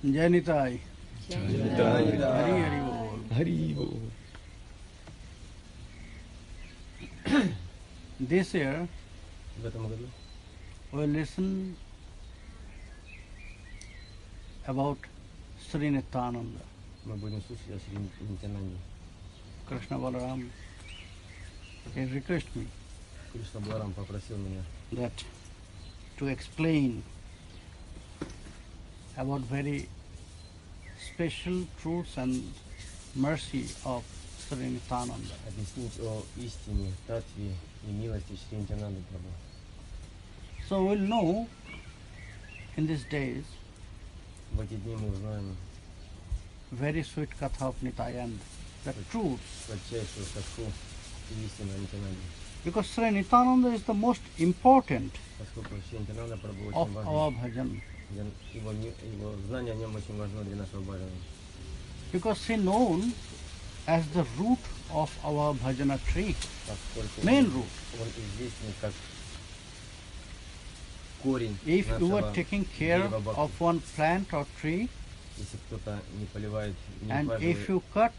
Jai Nitai. Nitai. Hari Hari Bol. Hari Bol. This year В этом году we'll listen about Sri Nityananda. мы будем слушать о Шри Нитянанде. Krishna Balaram he requested me Кришна Баларам попросил меня that to explain about very special truths and mercy of Sri Nityananda. объяснить о истине, татве и милости Шри Нитянанды Прабху. So we'll know in these days В эти дни мы узнаем very sweet katha of Nityananda, the truth. сладчайшую катху и истину о Нитянанде. Because Sri Nityananda is the most important Поскольку Шри Нитянанда Прабху of очень our важен, bhajan. его знание о нем очень важно для нашего бхажана. Because he known as the root of our bhajana tree, Поскольку main root. он известен как корень If you нашего are taking care дерева бхакти. of one plant or tree, Если кто-то не поливает, не and ухаживает if you cut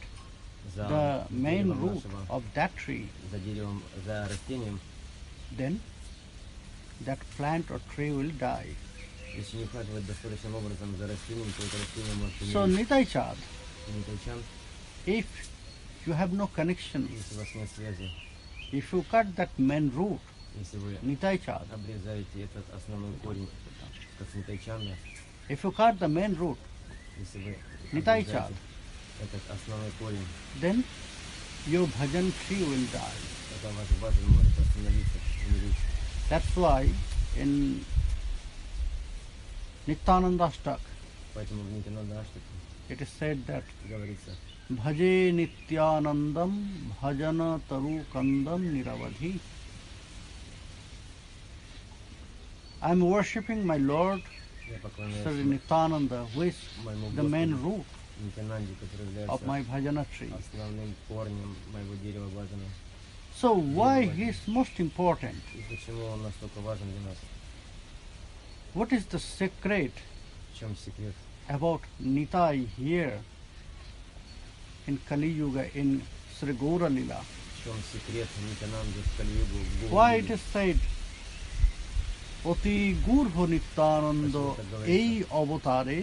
за the main деревом root нашего, of that tree, за деревом, за растением, then that plant or tree will die. если не ухаживать достаточным образом за растением, то это растение может So умереть. Nitai Chad, Нитайчан, if you have no connection, если у вас нет связи, if you cut that main root, если вы Nitai Chad, обрезаете этот основной корень, как нитайчанда, if you cut the main root, если вы Nitaichand, обрезаете этот основной корень, then your bhajan tree will die. это ваш баджан может остановиться, умереть. That's why in Nityananda-tattwa Поэтому в Нитянанда-таttwa it is said that говорится: Bhaje Nityanandam bhajana taru kandam niravadhi. I am worshipping my Lord я Sri поклоняюсь Nityananda, who is моему the main Господу root Нитянанде, который of my является bhajana tree. основным корнем моего дерева баджана. So why he is most important? И почему он настолько важен для нас? What is the secret В чем секрет? about Nitai here in Kali Yuga in Sri Gaura Lila? В чем секрет Нитянанды в Кали-югу, в Why Гаура-лиле? it is said অতি গূঢ় নিত্যানন্দ এই অবতারে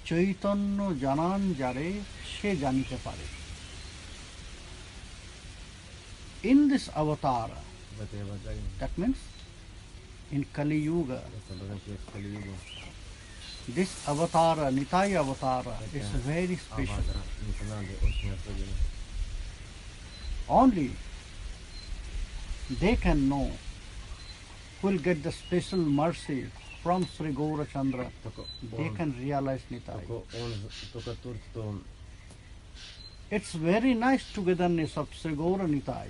চৈতন্য জানান যারে সে জানিতে পারে. In this avatar, В этой аватаре, that means in Kali Yuga, это обозначает в Кали-югу, this avatara, Nitai avatara, is это very special. аватар Нитянанды очень особенный. Only they can know, will get the special mercy from Sri Gaura Chandra. Только They он, can realize Nitai. только тот, кто It's very nice togetherness of Sri Gaura Nitai.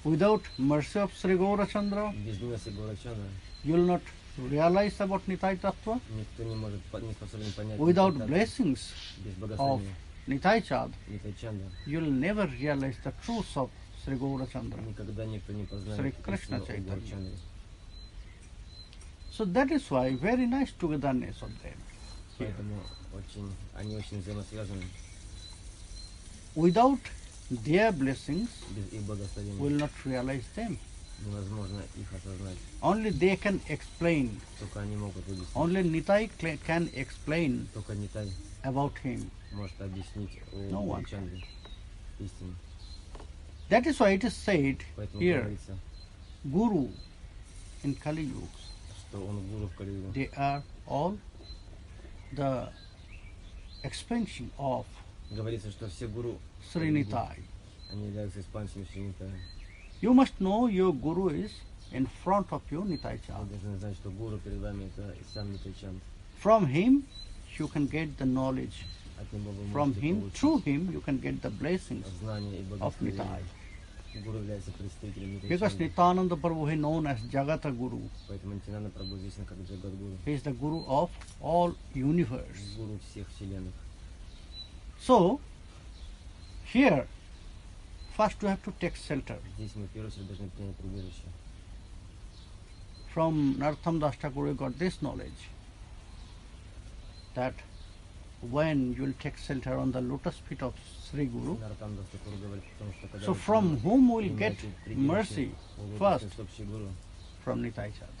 Without mercy of Sri Gaura Chandra, без милости Гаурачана you will not realize about Nitai Tattva. никто не может, не способен понять. Without Нитянанду. blessings Без of благословения Nitai Chad, Нитайчанда you will never realize the truth of Sri Gaura Chandra. никогда никто не Шри познает Кришна истину о Чайтанья. Гаурачандре. So that is why very nice togetherness of them. Поэтому они очень взаимосвязаны. Without their blessings, Без их благословения we will not realize them. невозможно их осознать. Only they can explain. Только они могут объяснить. Only Nitai can explain Только Нитай about him. может объяснить о No one. Гаурачандре истину. That is why it is said Поэтому here, говорится, Guru in Kali Yuga, что он гуру в Кали-югу. they are all the expansion of Говорится, что все гуру Sri Nitai. они являются экспансиями Шри Нитая. You must know your Guru is in front of you, Nitai Вы Chand. должны знать, что гуру перед вами это сам Нитайчанд. From him, you can get the knowledge. От него вы From можете him, получить through him, you can get the blessings знания и of благословения. Nitai. Гуру является представителем Because Нитайчанда. Nityananda Prabhu is known as Jagata Guru. Поэтому Нитянанда Прабху известен как Джагадгуру, He is the Guru of all universe. гуру всех вселенных. So, here, first we have to take shelter. Здесь мы в первую очередь должны принять прибежище. From Narottam Das Thakur we got this knowledge that when you will take shelter on the lotus feet of Sri Guru, Наратам Дастакур говорит о том, что когда so вы from whom will get принимаете mercy у first? лотосных стоп Шри Гуру, From Nitai Chand.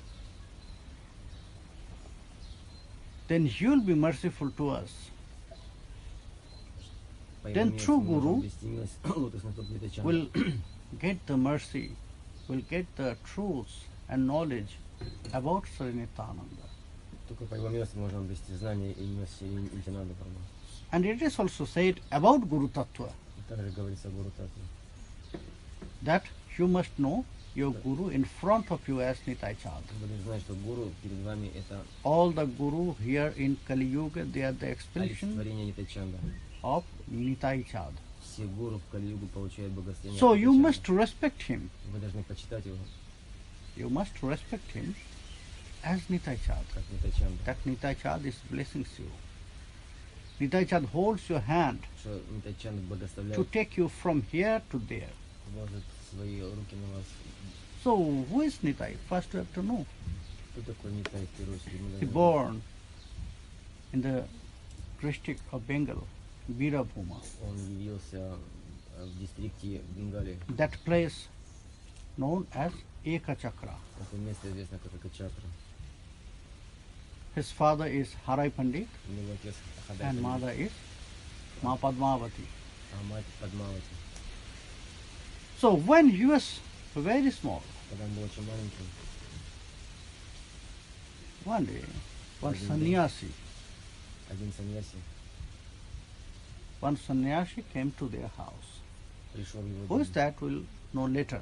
Then he will be merciful to us. по его Then милости true мы можем Guru обрести милость лотосных стоп Нитянанда. Will get the mercy, will get the truths and knowledge about Sri Nityananda. Только по его милости можем обрести знания и милость Нитянанда-Парамахамсы. And it is also said about Guru Tattva И также говорится о Гуру Татве. that you must know your Guru in front of you as Nitai Chand. Вы должны знать, что Гуру перед вами это All the Guru here in Kali Yuga, they are the expression олицетворение Нитачанда. of Nitai Chand. Все гуру в Кали-югу получают благословение. So от you Нитачанда. must respect him. Вы должны почитать его You must respect him as Nitai Chand. как Нитачанда. That Nitai Chand is blessing you. Nitai Chand holds your hand Что Нитачанда to благословляет, take you from here to there. ложит свои руки на вас. So who is Nitai? First you have to know. Кто такой Нитай в первую очередь? Мы He должны born in the district of Bengal, Veerabhuma. Он явился в дистрикте Бенгалии. That place known as Eka Chakra. Это место известно как Экачакра. His father is Harai Pandit У него отец Хадай and Пандит, mother is Ma Padmavati. а мать Падмавати. So when he was very small, Когда он был очень маленьким, one day, one Один sannyasi, один саньяси came to their house. пришел в его Who is дом. that? We'll know later.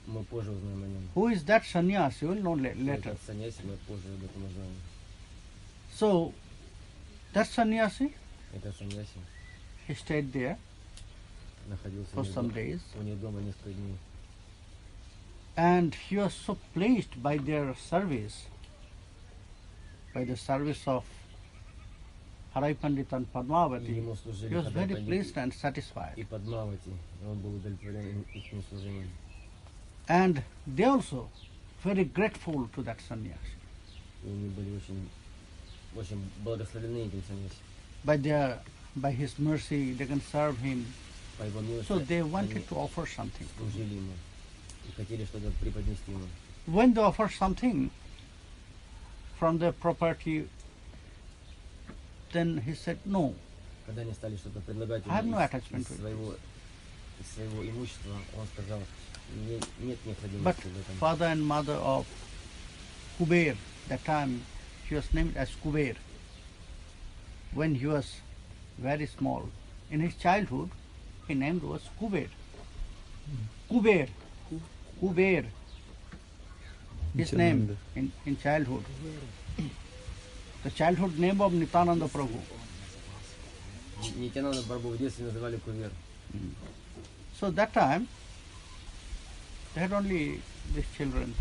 Мы позже узнаем о нем. Who is that sannyasi? We'll know Кто later. этот саньяси, мы позже об этом узнаем. So that sannyasi, Это саньяси he stayed there находился for some days. у них дома несколько дней. And he was so pleased by their service, by the service of Harai Pandit and И Padmavati. ему служили He was Хадай very Пандит pleased and и satisfied. Падмавати. И он был удовлетворен их служением. And they also very grateful to that sannyasi. И они были очень благословлены этим саньяси. By his mercy, they can serve him. По его милости So they они wanted to offer something. служили ему и хотели что-то преподнести ему. When they offer something from their property, then he said, no, Когда они стали что-то предлагать I have ему no attachment из to it. своего имущества, он сказал, нет But необходимости в этом. father and mother of Kuber, that time he was named as Kuber. When he was very small, in his childhood, he named was Kuber. Kuber. Kuber. His name in childhood. The childhood name of Nityananda Prabhu. Нитянанда-Парабху в детстве называли Кувер. So that time, they had only these children,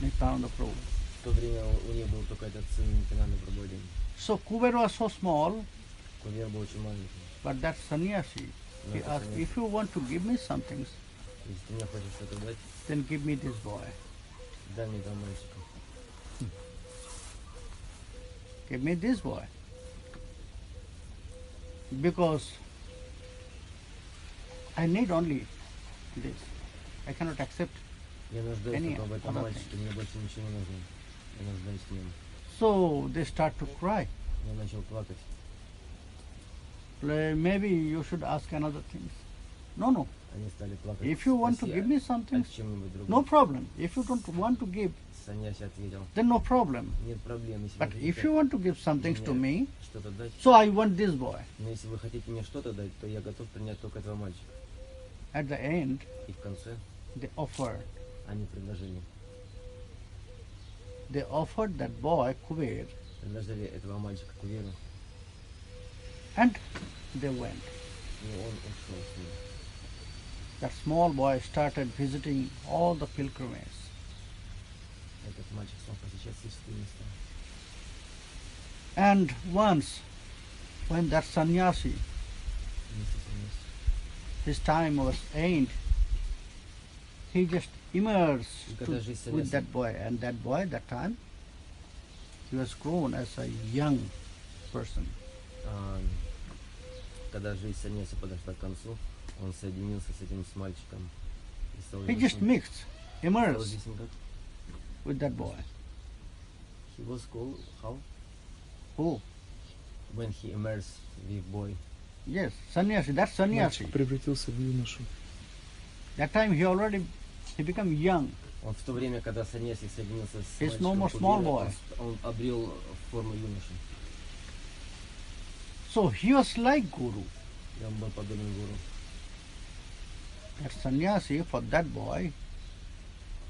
Nityananda Prabhu. В то время у них был только этот сын Нитянанда-Парабху один. So Kuber was so small, Кувер был очень маленький. but that sannyasi, he No, asked, sannyasi. if you want to give me something, Если ты мне хочешь что-то дать, then give me this boy. дай мне этого мальчика. Give me this boy. Because I need only this. I cannot accept. Я нуждаюсь Any только в этом other мальчике, мне больше ничего не нужно. Я нуждаюсь в нем. So they start to cry. Я начал плакать. Maybe you should ask another thing. No. Они стали плакать. If you want to Спроси give me something, о чем-нибудь другом. no problem. If you don't want to give, Саньяси ответил, then no problem. нет проблем, если But вы if хотите you want to give something to мне me, что-то дать, so I want this boy. но если вы хотите мне что-то дать, то я готов принять только этого мальчика. At the end, И в конце they offered. они предложили That boy, Kuber, предложили этого мальчика Куверу, and they went. и он ушел с ним. That small boy started visiting all the pilgrimages. Этот мальчик стал посещать все святые места. And once, when that sannyasi, Вместе с ним. his time was end, he just immersed Когда жизнь with саньяси that boy. And that boy, that time, he was grown as a young person. Когда жизнь саньяси подошла к концу, он соединился с этим с мальчиком. И стал He его just сын. mixed, Стал immersed здесь как? with that boy. He was called how? Who? When he immersed with boy. Yes, sannyasi, that's sannyasi. Мальчик превратился в юношу. That time he became young. Он в то время, когда саньяси соединился с He's no мальчиком more small Кубера, boy. он обрел форму юноши. So he was like Guru. И он был подобен гуру. That sannyasi, for that boy,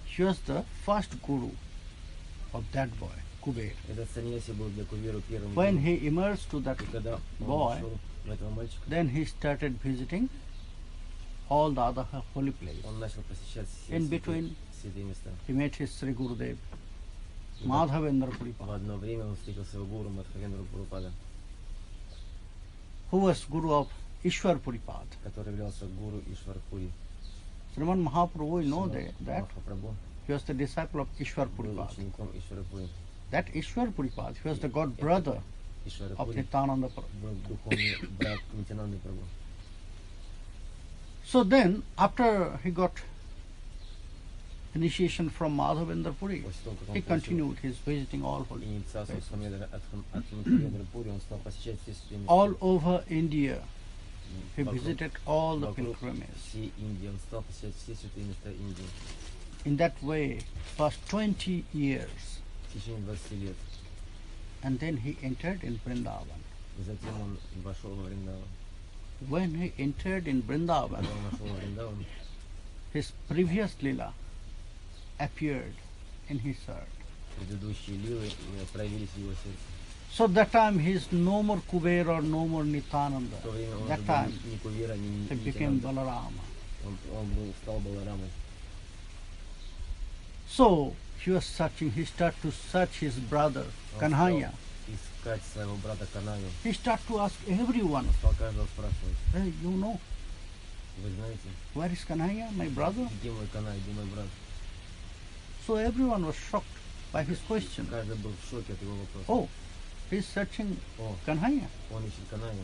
he was the first guru of that boy, Kuber. Этот саньяси был для Кубера первым When гуру. he immersed to that И когда он boy, вошел в этого мальчика, then he started visiting all the other holy places. он начал посещать все In between, святые места. he met his Sri Gurudev, И Madhavendra в Puripad, одно время он встретил своего гуру Мадхавендру Пурупада, who was guru of Ishwar Puripad. который являлся гуру Ишварпури. Sriman Mahaprabhu, you know that Махапрабху he was the disciple of Ishwar был Puripad. учеником Ишварпури. That Ishwar Puripad, he was the god brother of Ишварпури Nityananda-tattwa. был духовный брат Нитянанды Прабху. So then, after he got initiation from Madhavendra Puri, После того, как he он получил continued his visiting all holy инициацию places. от Мадхавендры Пури, он стал посещать все святые места. All over India, he Вокруг- visited all the вокруг pilgrimages. всей Индии. Он стал посещать все святые места Индии In that way, past 20 years, в течение 20 лет. and then he entered in Vrindavan. И затем он вошел во Вриндаван. When he entered in Vrindavan, Когда он вошел во Вриндаван, his previous lila appeared in his heart. предыдущие лилы проявились в его сердце. So that time he is no more Kuber or no more Nityananda. В то время он That уже time был ни Кувера, ни he became Нитянанда. Balarama. Стал Баларамой. So he was searching, he started to search his brother, Он Kanhaya. стал искать своего брата Канаю. He started to ask everyone, Стал каждого спрашивать: hey, you know, вы знаете, where is Kanhaya, my brother? где мой Канай, где мой брат? So everyone was shocked by his question. Каждый был в шоке от его вопроса. Oh, he's searching О, Kanhaya. он ищет Канаю.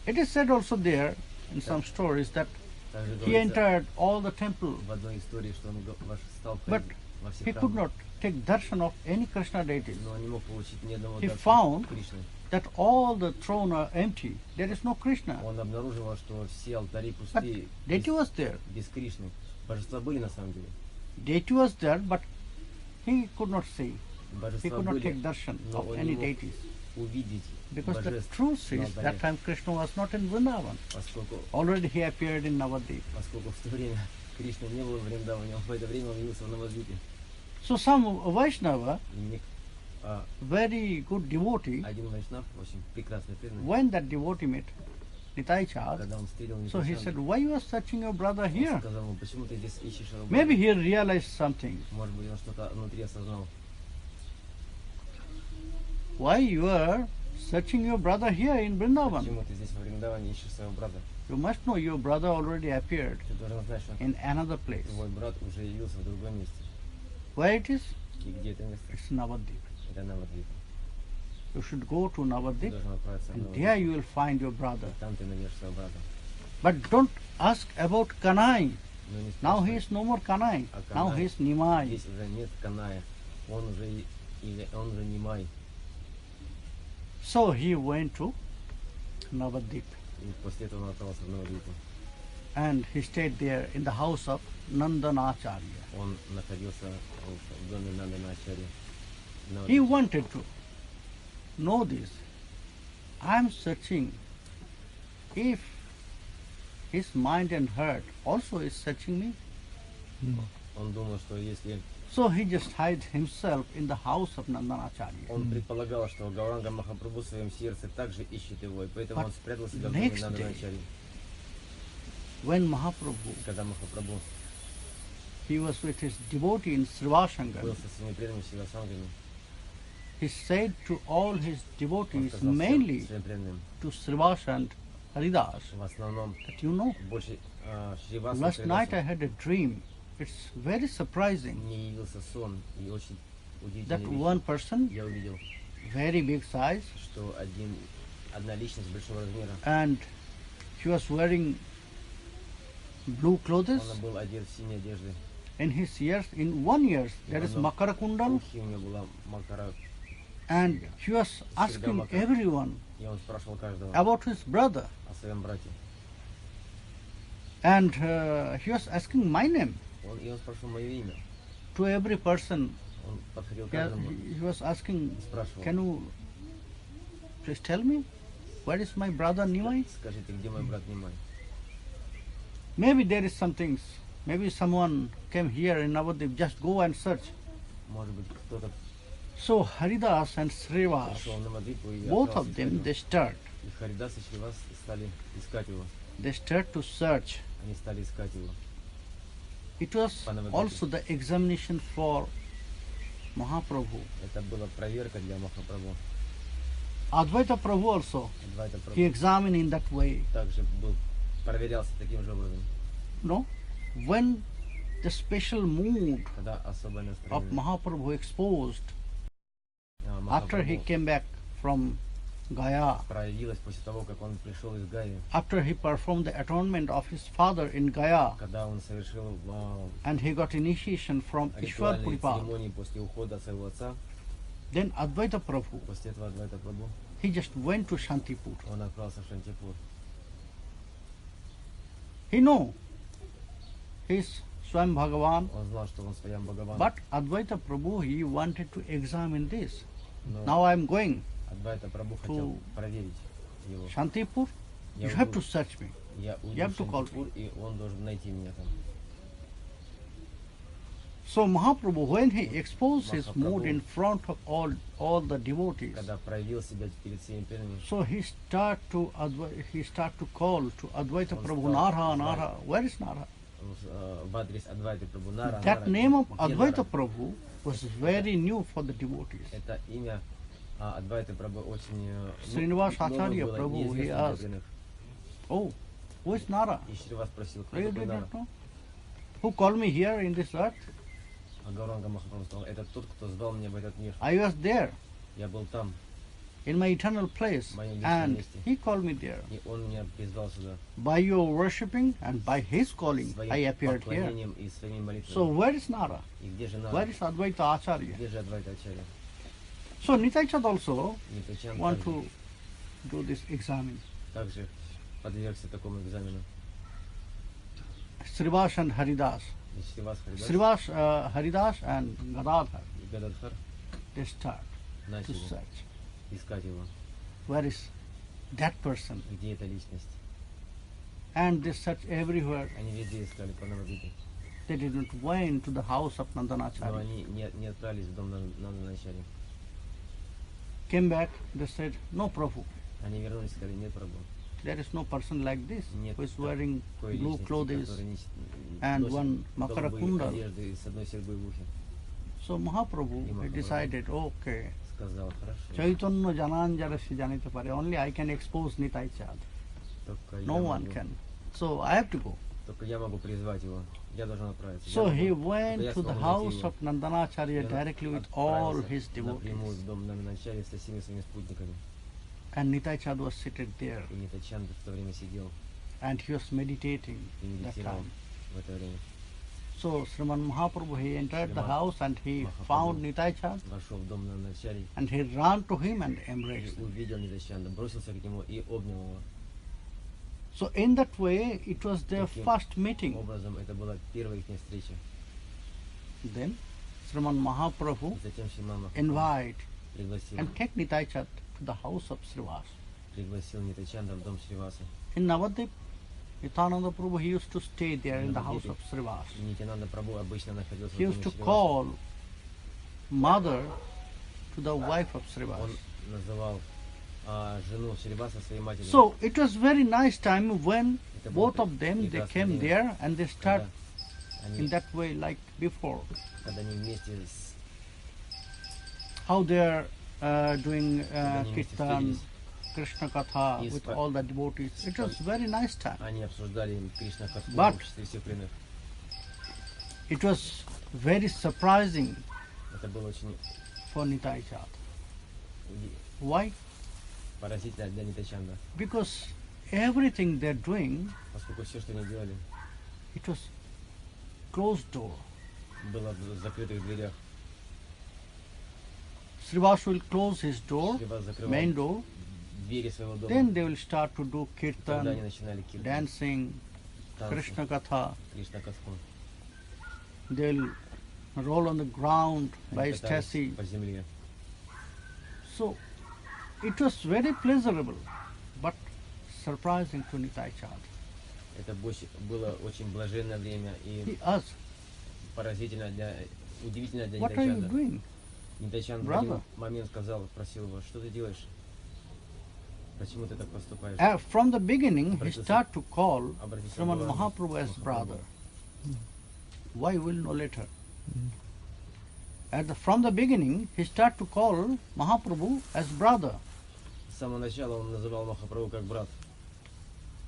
It is said also there in some stories that Также he говорится entered all the temple, в одной истории, что он стал but ходить во все he could храмы, not take darshan of any Krishna deity. но не мог получить ни одного He даршана found Кришны. That all the throne are empty. There is no Krishna. Он обнаруживал, что все алтари But пустые, deity was there. без Кришны. Божества были на самом деле. Deity was there, but he could not see. He Божества could not были, take darshan но of он any не мог deities. увидеть Because the божеств truth на is, алтаре, that time Krishna was not in Vrindavan. поскольку Already he appeared in Navadvip. в то время Кришна не был в Вриндаване, он в это время явился в Навадвипе. So some Vaishnava, И very good devotee, один вайшнав, очень прекрасный преданный, when that devotee met Nitai Chand, когда он встретил so he said, why you are searching your brother он here? сказал ему: почему ты здесь ищешь его брата? Maybe he realized something. Может быть, он что-то внутри осознал. Why you are searching your brother here in Vrindavan? Почему ты здесь во Вриндаване ищешь своего брата? You must know your brother already appeared Ты должен знать, что in another place. твой брат уже явился в другом месте. Where it is? И где это место? It's Navadvip. Это Навадвипа. You should go to Ты Navadvip должен отправиться в and Навадвип. there you will find your brother. Там ты найдешь своего брата. But don't ask about Kanai. Но не Now спрашивай, he is no more Kanai. А Now Канай? he is Nimai. Здесь уже нет Каная. Он уже Нимай. So he went to Navadvip И после этого он отправился в Навадвипу. and he stayed there in the house of Nandanacharya. Он находился в доме Нанданacharya. He wanted to know this. I am searching if his mind and heart also is searching me. Он думал, что если So he just hid himself in the house of Nandanacharya. он предполагал, что Гауранга Махапрабху в своем сердце также ищет его, и поэтому But он спрятал себя в доме next day, Нанданacharya. When Mahaprabhu, Когда Махапрабху he was with his devotee in Srivasanga, был со своими преданными Сивасангами, he said to all his он devotees, сказал mainly своим преданным, to Srivasa and Haridas, в основном that you know, больше Шриваса last night I had a dream. It's very surprising мне явился сон, и очень that удивительный one person, я увидел. very big size, что одна личность большого размера, and he was wearing blue clothes. он был одет в синие одежды. In his ears, in one ear, there is Makara Kundal, Ухе у него была макара, and he was asking everyone и он спрашивал каждого about his brother, о своем брате. and he was asking my name И он спрашивал мое имя. to every person. Он подходил к He каждому he was asking, и спрашивал: can you please tell me where is my brother Nimai? скажите, где мой брат Нимай? Maybe there is some things. Maybe someone came here in Navadip. Just go and search. Может быть, кто-то So Haridas and Srivas, пришел на Мадипу и both отправился of искать them, его. they start. И Харидас и Шривас стали искать его. They start to search. Они стали искать его. It was also the examination for Mahaprabhu. Это была проверка для Махапрабху. Advaita Prabhu also, Адвайта he Прабху examined in that way. также проверялся таким же образом. No? When the special mood Когда особое of настроение Mahaprabhu exposed after he Махапрабху came back from Gaya, проявилось после того, как он пришел из Гаи, after he performed the atonement of his father in Gaya, когда он совершил and he got initiation from Ishwar ритуальные Puripal, церемонии после ухода своего отца. then Advaita Prabhu, После этого Адвайта Прабху he just went to Shantipur. он отправился в Шантипур. He know he's Swam Bhagavan, Он знал, что он Своям Бхагаван. but Advaita Prabhu, he wanted to examine this. Но Now I am going Адвайта Прабху хотел проверить его. Shantipur, you Я have to уйду, search me. я you уйду have в to call Шантипур, и он должен найти меня там. So Mahaprabhu, when he exposed his Mahaprabhu, mood in front of all the devotees, Когда проявил себя перед всеми преданными, so he start to call to Advaita Он Prabhu, стал Nara, звать. Nara. Where is Nara? в адрес Адвайты Прабху Нара. That Нара, name of где Advaita Нара? Prabhu was very new for the devotees. Это имя Адвайты Прабху очень Srinivas новым Acharya было, Prabhu, неизвестным he для asked, преданных. oh, who is Nara? И Шривас спросил, кто You такой did Нара? not know? Who called me here in this earth? А Гауранга Махапрабху сказал: это тот, кто звал меня в этот мир. I was there Я был там, in my eternal place, в моем вечном and месте. he called me there. И он меня призвал сюда. By your worshipping and by his calling, Своим I appeared here. поклонением и своими молитвами. So where is Nara? И где же Where Нара? is Advaita Acharya? Где же Адвайта Ачарья? So Nityananda also Нитачан want to do this exam. также подвергся такому экзамену. Srivas and Haridas. И Шривас Харидас Srivas, Haridas and Gadadhar, и Гададхар they start to начали search. искать его. Where is that person? Где эта личность? And they search everywhere. Они везде искали по Навадвипе. They didn't went to the house of Но Nandanacharya. они не отправились в дом Нанданачарьи. Came back, they said, no Prabhu, Они вернулись и сказали: нет, Прабху. there is no person like this Нет who is wearing такой blue личности, clothes. который and носит one Makara голубые Kundal. одежды и с одной серьгой в ухе. So Mahaprabhu И he Mahaprabhu decided, okay, Сказал: хорошо, Chaitanya জানান যারা সে জানিতে পারে, only I can expose Nitai Chad. только No я one могу, can. So I have to go. только я могу призвать его. Я должен отправиться. So Я he могу. went Только я to the смогу найти house его. of Nandanacharya Я directly with all отправился his напрямую devotees. в дом Нанданачарьи со всеми своими спутниками. And Nitai Chad was seated there И Нитачан в то время сидел and he was meditating и that медитировал time. в это время. So Sriman Mahaprabhu, he entered the Sriman house and he Mahaprabhu found Nitai Chad Вошел в дом Нанданачарьи and he ran to him and и embraced him. увидел Нитачанда, бросился к нему и обнял его. So in that way, it was their Таким first meeting. образом, это была первая их встреча. Then Sriman Mahaprabhu Затем Шриман Махапрабху invite пригласил and take Nitai Chad to the house of Srivas. Нитачанда в дом Шриваса. In Navadip, Nityananda Prabhu, he used to stay there in the house of Srivas. И Нитянанда Прабху обычно находился He в used доме to Шриваса. call mother to the wife of Он Srivas. называл жену Шриваса своей матерью. So it was very nice time when Это было both of them, they прекрасное came время, there and they start когда in они, that way like before. когда они вместе с How they are doing когда они вместе kirtan, встретились, Krishna Katha Yes, with but- all the devotees. It was very nice time. они обсуждали Кришна Катху в But- обществе всех преданных. It was very surprising Это было очень for Nitai Chad. Why? Поразительно для Нитачанда. Because everything they're doing, Поскольку все, что они делали, it was closed door. было в закрытых дверях. Srivas will close his door, Шривас закрывал main door. двери своего дома. Then they will start to do Тогда они kirtan, начинали киртан, dancing, танцы, Krishna Katha. Кришна Катху. They'll roll on the ground by Они катались ecstasy. по земле. So it was very pleasurable, but surprising to Nitai Chand. Это было очень блаженное время и He asked, поразительно удивительно для "What are you Нитачанда. doing?" Нитачанд в Brother. один момент спросил его, что ты делаешь? Почему ты так поступаешь? From the beginning, he started to call Обратись Sriman к Mahaprabhu as brother. Why we'll know later. From the beginning, he started to call Mahaprabhu as brother. С самого начала он называл Махапрабху как брат.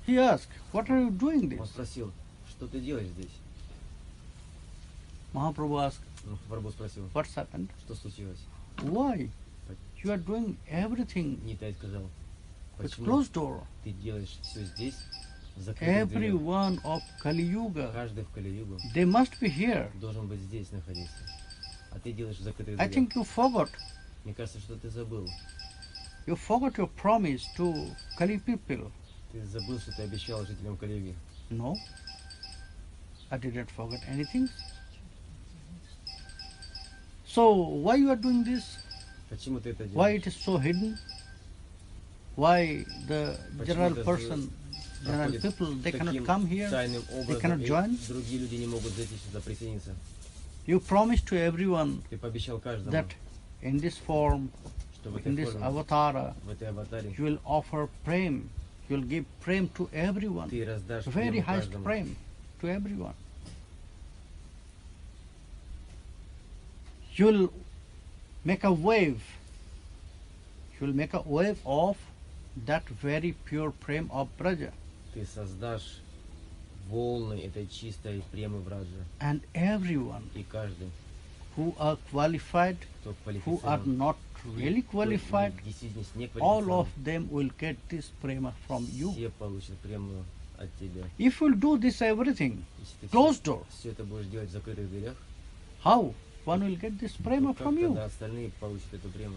He asked, "What are you doing Он this?" спросил, что ты делаешь здесь? Mahaprabhu asked, Махапрабху спросил, "What's happened? что случилось? Why? You are doing everything Нитай сказал, with почему closed door. ты делаешь все здесь, в закрытых дверях? Everyone of Kali Yuga, Каждый в Кали-югу they must be here. должен быть здесь находиться. А ты делаешь в закрытых I дверях. think you forgot. Мне кажется, что ты забыл. You forgot your promise to Kali people. Ты забыл, что ты обещал жителям Кали-юги. No, I didn't forget anything. So why you are doing this? Почему ты это Why делаешь? it is so hidden? Why the Почему general это person, general проходит people, they cannot таким come here? тайным They cannot образом, join? и другие люди не могут зайти сюда, присоединиться. You promised to everyone Ты пообещал каждому, that in this form, что в in этой this форме, avatara, в этой аватаре, you will offer prem. You will give prem to everyone. ты раздашь Very прему highest каждому. prem to everyone. You will make a wave. You will make a wave of that very pure prem of Braja. Ты создашь волны этой чистой премы Враджа. And everyone И каждый, who are qualified, кто who are квалифицирован, not really qualified, кто действительно не all квалифицирован, of them will get this prema from you. все получат прему от тебя. If you do this everything, Если ты closed door, все это будешь делать в закрытых дверях, how one will get this prema то как from you? тогда остальные получат эту прему?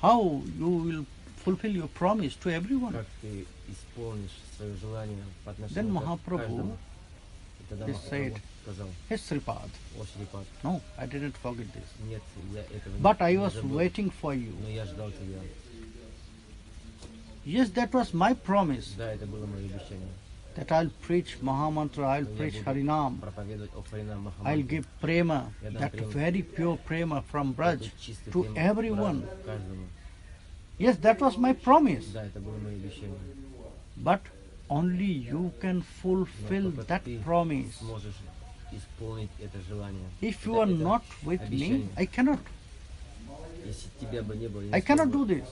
How you will fulfill your promise to everyone? Как ты исполнишь свое желание по Then отношению к Mahaprabhu, каждому? И тогда he Махапрабху said, сказал, Hey Sripad, о Шрипад, no, I didn't forget this. нет, я этого But I не was забыл, waiting for you. но я ждал тебя. Yes, that was my promise, Да, это было мое обещание. that I'll preach Mahamantra, I'll Но preach я буду Harinam, проповедовать о Харинам I'll Махамантре. give prema, Я дам that прему. very pure prema from Braj, Эту чистую to прему everyone. Враджу, каждому. Yes, that was my promise. Да, это было мое обещание. But only you can fulfill Но только that ты promise. сможешь исполнить это желание. If you Это- are это not with me, обещание. I cannot. Если тебя бы не было, я I не cannot смог do бы this.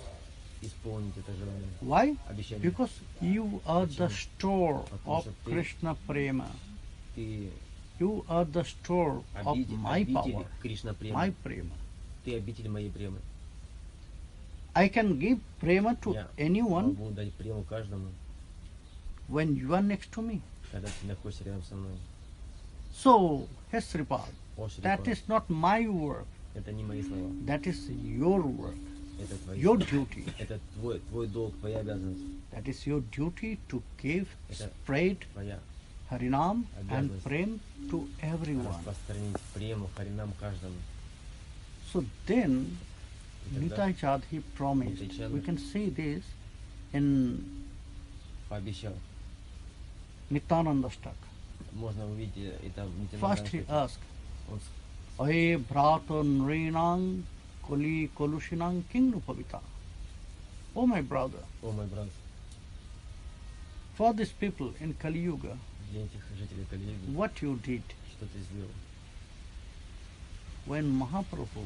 исполнить это желание. Why? Обещание. Because you are the Почему? store Потому of что ты- Krishna prema. Ты You are the store of my обитель power, Кришна my премы. prema. Ты обитель моей премы. I can give prema to Я anyone могу дать прему каждому, when you are next to me. когда ты находишься рядом со мной. So, Hesripad, О, that Шрипад, is not my work. это не мои слова. That is your work, Это твои your слова. duty. Это твой долг, твоя обязанность. That is your duty to give, Это spread твоя Harinam and обязанность prem to everyone. распространить прему Харинам каждому. So then, И тогда Nitai Chand, he promised. Nitai Chand We can see this in пообещал. Nityananda-tattwa. Можно увидеть это в First he Нитянандаре. asked, Он Aye brata nrinang koli kolushinang kingnu pavita. Oh my brother, о мой брат, for these people in Kali Yuga, для этих жителей Кали-юги, what you did что ты сделал? when Mahaprabhu,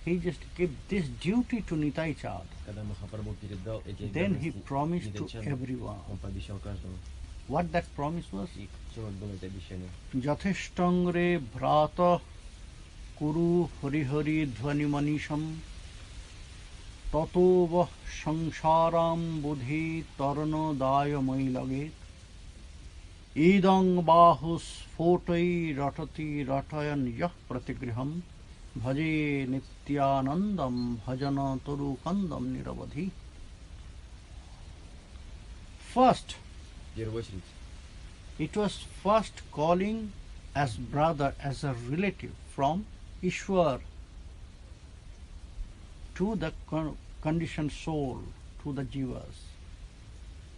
he just gave this duty to Nitai Chand, Когда Махапрабху передал эти then he обязанности promised to Нитянанде, everyone. он пообещал каждому. What that promise was? И к чему было это обещание? Jatheshtangre brata Kuru Hari Hari Dhvani Manisham Tato Vah Sangsaram Buddhi Tarano Daya Mailage Idang Bahus Fotai Ratati Ratayan Yah Pratigriham Bhaje Nityanandam Bhajana Toru Kandam Niravadhi. First, В первую очередь, it was first calling as brother, as a relative from Ishwar to the conditioned soul, to the jivas.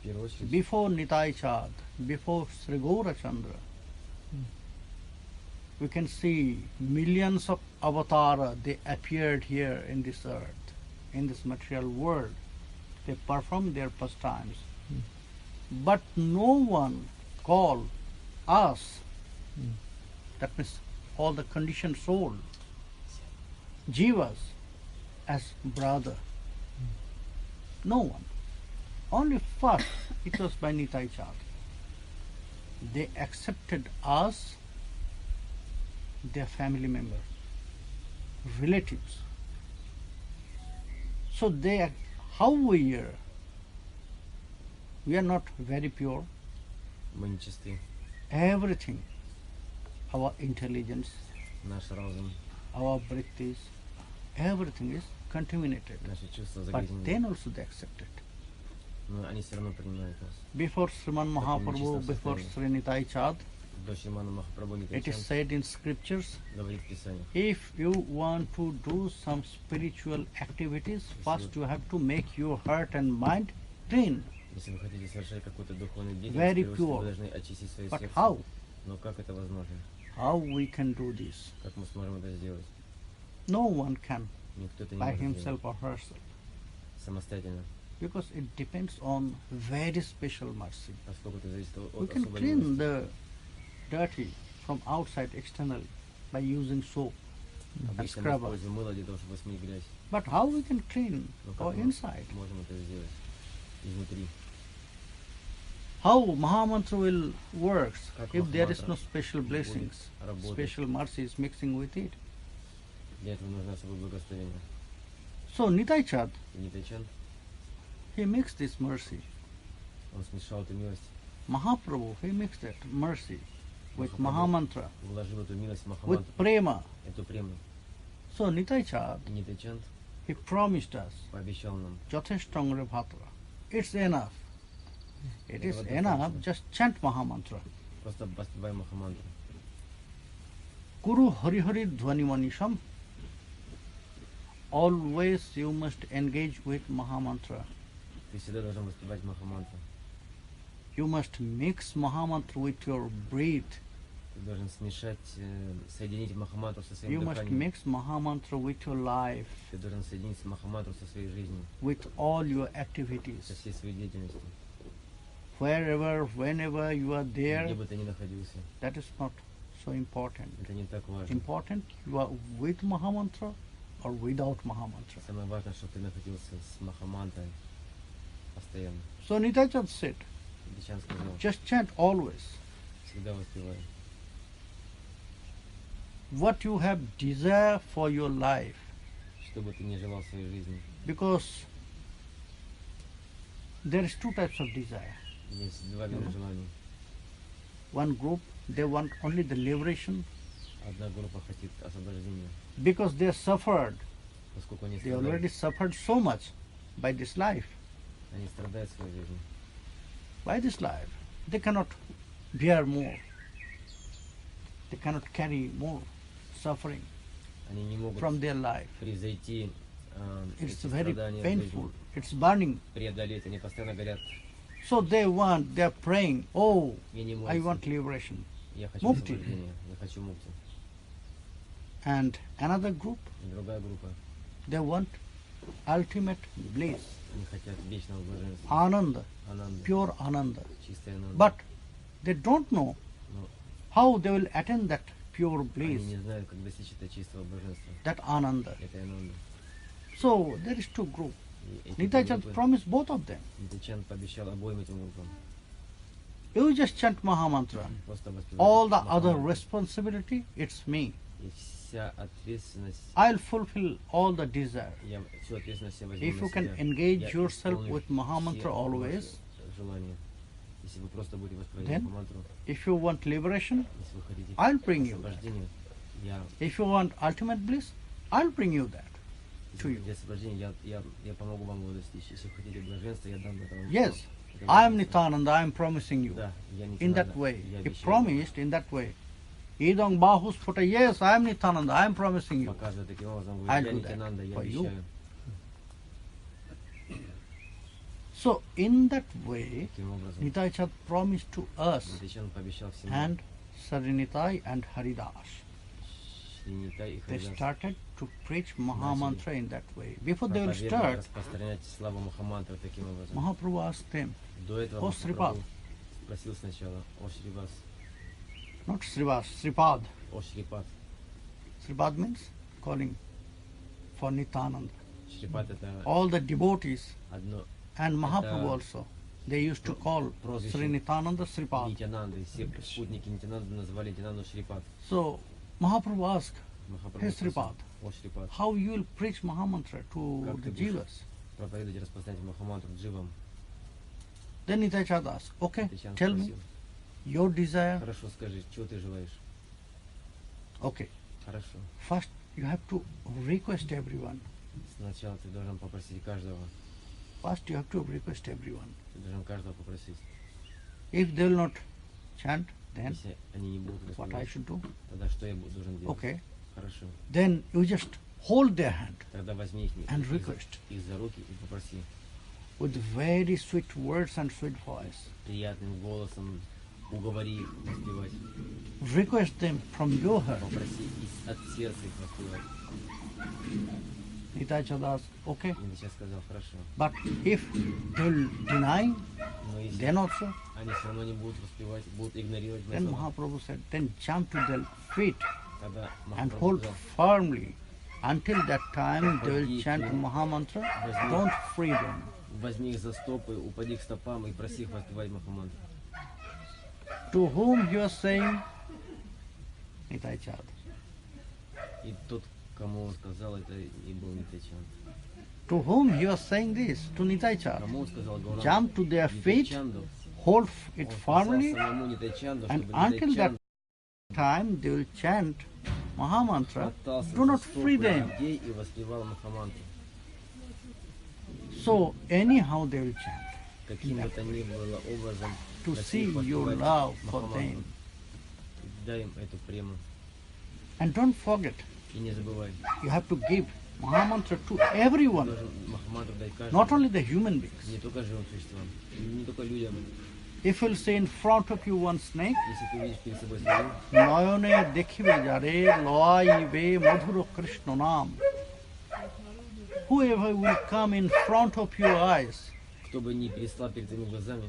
в первую очередь, Before Nitai Chad, before Sri Gaura Chandra, we can see millions of avatara, they appeared here in this earth, in this material world. They performed their pastimes. But no one called us, that means all the conditioned soul, jivas, as brother. No one. Only first it was by Nitai Chad. They accepted us, their family members, relatives. So they, how we are not very pure. мы нечисты. Everything, our intelligence, Наш разум, our vrittis, everything is contaminated. наши чувства But загрязнены. then also they accepted. Но они все равно принимают нас. Before Sriman Mahaprabhu, before Sri Nitai Chad, До Шримана Махапрабху it is Нитянанда said in scriptures, говорит Писание. if you want to do some spiritual activities, first you have to make your heart and mind clean. Если вы хотите совершать какую-то духовную Very деятельность, прежде всего, pure. вы должны очистить свое But сердце. how? Но как это возможно? How we can do this? Как мы сможем это сделать? No one can Никто это не by может himself сделать or herself, самостоятельно, because it depends on very special mercy. поскольку это зависит We от can особой clean милости. the dirty from outside externally by using soap and Обычно мы scrubber. используем мыло для того, чтобы смыть грязь. But how we can clean Но как our мы inside? можем это сделать изнутри? How Mahamantra will works Как if there is Махамантра no special будет blessings, работать? special mercies mixing with it? Для этого нужно особое благословение. So Nitai Chad, И Нитайчан, he mixed this mercy. он смешал эту милость, Mahaprabhu, he mixed that mercy with Mahamantra, вложил эту милость в with Махамантру, prema. эту прему. So Nitai Chad, И Нитайчан he promised us, пообещал нам, Jatheshtangre Bhatra. It's enough. It is Этого enough, достаточно. just chant Mahamantra. просто воспевай Махамантру. Kuru Hari Hari Dhvani Manisham. Always you must engage with Mahamantra. Ты всегда должен воспевать Махамантру. You must mix Mahamantra with your breath. Ты должен смешать, соединить Махамантру со своим You must дыханием. mix Mahamantra with your life, Ты должен соединить Махамантру со своей жизнью, with all your со activities. всей своей деятельностью. Wherever, whenever you are Где there, бы ты ни находился, that is not so important. это не так важно. Important, you are with Mahamantra or without Mahamantra. Самое важное, чтобы ты находился с Махамантрой постоянно. So Nityananda said, Нитянанда сказал, just chant always. всегда воспевай. What you have desire for your life, Что бы ты ни желал в своей жизни. because there is two types of desire. Есть два вида желаний. One group, they want only the liberation Одна группа хотит освобождения, because they suffered. поскольку они They already страдают. suffered so much by this life. Они страдают в своей жизни. By this life, they cannot bear more. They cannot carry more suffering Они не могут from their life. превзойти It's эти very страдания painful. жизни, It's burning. преодолеть. Они постоянно говорят, So they are praying, oh, я не I молюсь, want liberation. я хочу мукти. освобождения, я хочу мукти. And another group, И другая группа, they want ultimate bliss, они хотят вечного блаженства, ananda, ананды, pure ananda. чистая ананда. But they don't know Но how they will attain that pure bliss, они не знают, как достичь этого чистого блаженства, that ananda. этой ананды. So there is two groups. И эти Nityananda группы, promised both of them. Нитянанда пообещал обоим этим группам. You just chant Mahamantra. Просто воспевать All the other Махамантру. responsibility, it's me. И вся ответственность, I'll fulfill all the desire. я всю ответственность я возьму If на you can себя. engage Я yourself исполню with все Mahamantra ваши always, желания. Если вы просто будете воспроизводить then Махамантру, if you want liberation, если вы хотите I'll bring you that. освобождение, я If you want ultimate bliss, I'll bring you that to you. для освобождения я помогу вам его достичь. Если вы хотите блаженства, я дам это вам. Yes, Это I am блаженство. Nityananda, I am promising you. Да, я In that Нитянанда, way, я he обещаю. promised in that way. Idang Bahus Phuta, yes, I am Nityananda, I am promising you. Показывает таким образом, I'll говорит, я do that Нитянанда, я for you. обещаю. So, in that way, Таким образом, Nitai Chand promised to us Нитянанда пообещал всем and Sarinitai and Haridas. Шри Нитай и They Харидас started to preach Mahamantra in that way. Before they will проповедовать, start, распространять славу Махамантры таким образом. Mahaprabhu asked them, До этого О, Срипад. Махапрабху спросил сначала о Шривас, not Srivas, Sripad. о Шрипад. Sripad means calling for Nityananda. Шрипад это All the devotees одно and Mahaprabhu Это also, they used to call прозвище Sri Nityananda Sripad. Нитянанды. Все спутники Нитянанды называли Нитянанду Шрипад. So Mahaprabhu asked, Махапрабху Hey спросил, Sripad, о Шрипад, how you will preach Mahamantra to как the ты будешь jivas? проповедовать и распространять Махамантру дживам? Then Nitai Chand asked, okay, Нитянанда tell me спросил, your desire. хорошо, скажи, чего ты желаешь? Okay, Хорошо. first you have to request everyone. Сначала ты должен попросить каждого. First you have to request everyone. Ты должен каждого попросить. If they will not chant, then Если они не будут what I воспевать, should do? тогда что я должен делать? Okay, Хорошо. then you just hold their hand Тогда возьми их, and request их за руки и попроси with very sweet words and sweet voice. приятным голосом, уговори их воспевать. Request them from your heart. Попроси от сердца их воспевать. Nitai Chand asked, okay, И сейчас сказал, хорошо. but if they will deny, Но если then also, они все равно не будут воспевать, будут игнорировать мои then слова, Mahaprabhu said, then jump to their feet тогда and Махапрабху hold сказал, firmly. Until that time they will chant Mahamantra, don't free them. возьми их за стопы, упади к стопам и проси их воспевать Махамантру. To whom you are saying? Nitai Chand. И тот, кому он сказал, это и был Нитянанда. To whom you are saying this? To Nitai Chand. Кому он сказал, Гауранга? Jump to their feet, Нитянанду. hold it Он сказал firmly, самому Нитянанду, and чтобы until that Нитянанда time they will chant Mahamantra. хватался Do not за стопы free them. людей и воспевал Махамантру. So anyhow they will chant Каким бы то ни было образом, to проси see их your воспевать love for Махамантру. them. Дай им эту прему. And don't forget, И не забывай, you have to give Mahamantra to everyone, должен Махамантру дать каждому. not only the human beings. Не только живым существам, не только людям. If you'll see in front of you one snake, Если ты видишь перед собой змею, নয়নে দেখিবে যারে লয়াইবে মধুর কৃষ্ণ নাম. Whoever will come in front of your eyes, кто бы ни переслал перед твоими глазами,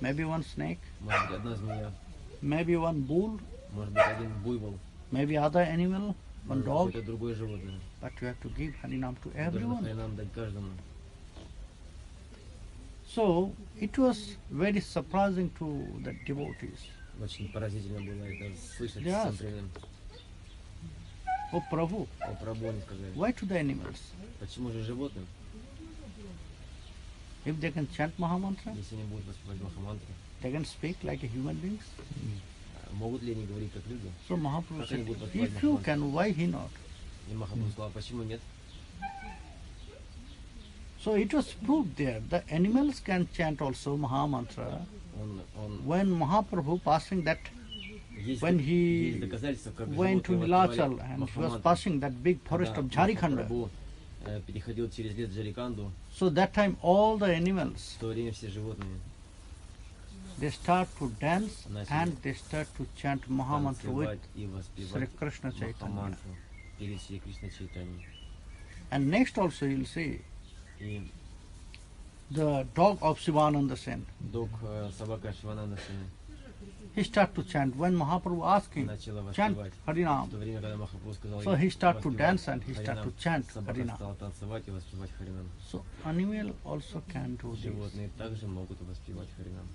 maybe one snake, может быть одна змея, maybe one bull, может быть один буйвол, maybe other animal, one может dog, какое-то другое животное. but you have to give Harinam to Должен everyone. Харинам дать каждому. So it was very surprising to the devotees. Очень поразительно было это слышать Yes. всем преданным. Oh Prabhu, О Прабху они сказали. why to the animals? Почему же животным, If they can chant Mahamantra, если они будут воспевать Махамантру, they can speak like a human beings. могут ли они говорить как люди? So Mahaprabhu Как said, они будут воспевать if you Mahamantra? can, why he not? И Махапрабху сказал, почему нет? So it was proved there. The animals can chant also Mahamantra. Он When Mahaprabhu passing that, есть, when есть he доказательства, как went to животные Nilachal воспевали and he was Махамантру. passing that big forest Когда of Jharikhand. Махапрабху переходил через лес Джариканду, So that time all the animals, в то время все животные they start to dance Nice. and they start to chant Mahamantra with танцевать и Sri воспевать Krishna Chaitanya. Махамантру перед Шри Кришна Чайтаньей. And next also you'll see И the dog of Sivananda Sen. дог собака Шивананда Сена He start to chant. When Mahaprabhu asked him, начала chant воспевать. В Harinam. то время, когда Махапрабху сказал So he start to воспевать dance and he start Харинам, to chant собака Harinam. стала танцевать и воспевать Харинам. So animal also can do this. Животные также могут воспевать Харинам.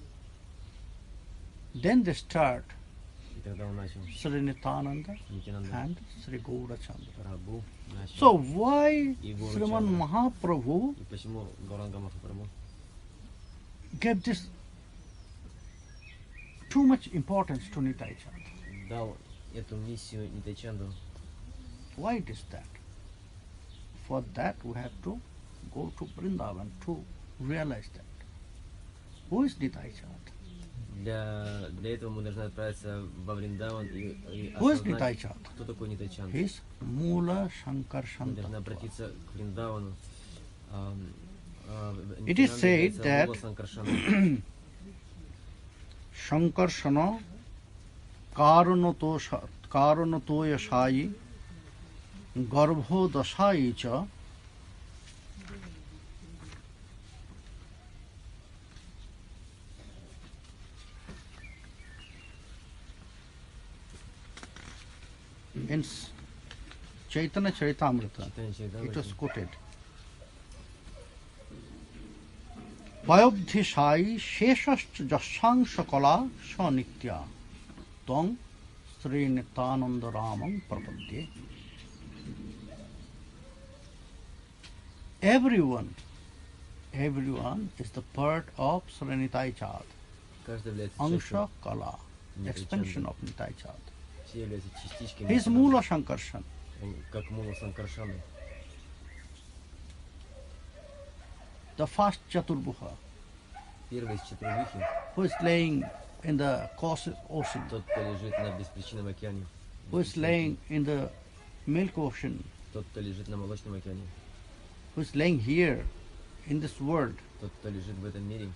Then they start И когда он начал, Sri Nityananda Нитянанда and Sri Gaurachandra. Прабху начал. So why И Gaurachandra. Sriman Mahaprabhu И почему Гауранга Махапрабху gave this too much importance to Nitai Chand? дал эту миссию Нитайчанду? Why it is that? For that we have to go to Vrindavan to realize that. Who is Nitai Chand? Для этого мы должны отправиться во Вриндаван и Who is осознать, Nitai Chand? кто такой Нитайчанд. He is Mula Shankar Мы должны Shantattva. обратиться к Вриндавану. It is said that Shankarshana Karanatoya Shayi Garbho Dasayi Cha in Chaitanya Charitamrita it was quoted. Vayabdhisai Sheshascha Jashangsha Kala Shanitya Tong Sri Nityananda Ramam Prapadye. Everyone is the part of Sri Nitai Chand. Каждый является Angsha частью Kala, Nitai expansion Chanda. of Nitai Chand. Все являются частичками. He is Нитянанды. Mula Shankarshan. Он как Мула Санкаршана. The first Chaturbhuha, Первый из Чатурвихи, who is laying in the Cosmic Ocean, тот, кто лежит на беспричинном океане. who is laying in the Milk Ocean, Тот, кто лежит на молочном океане. who is laying here in this world. Тот, кто лежит в этом мире.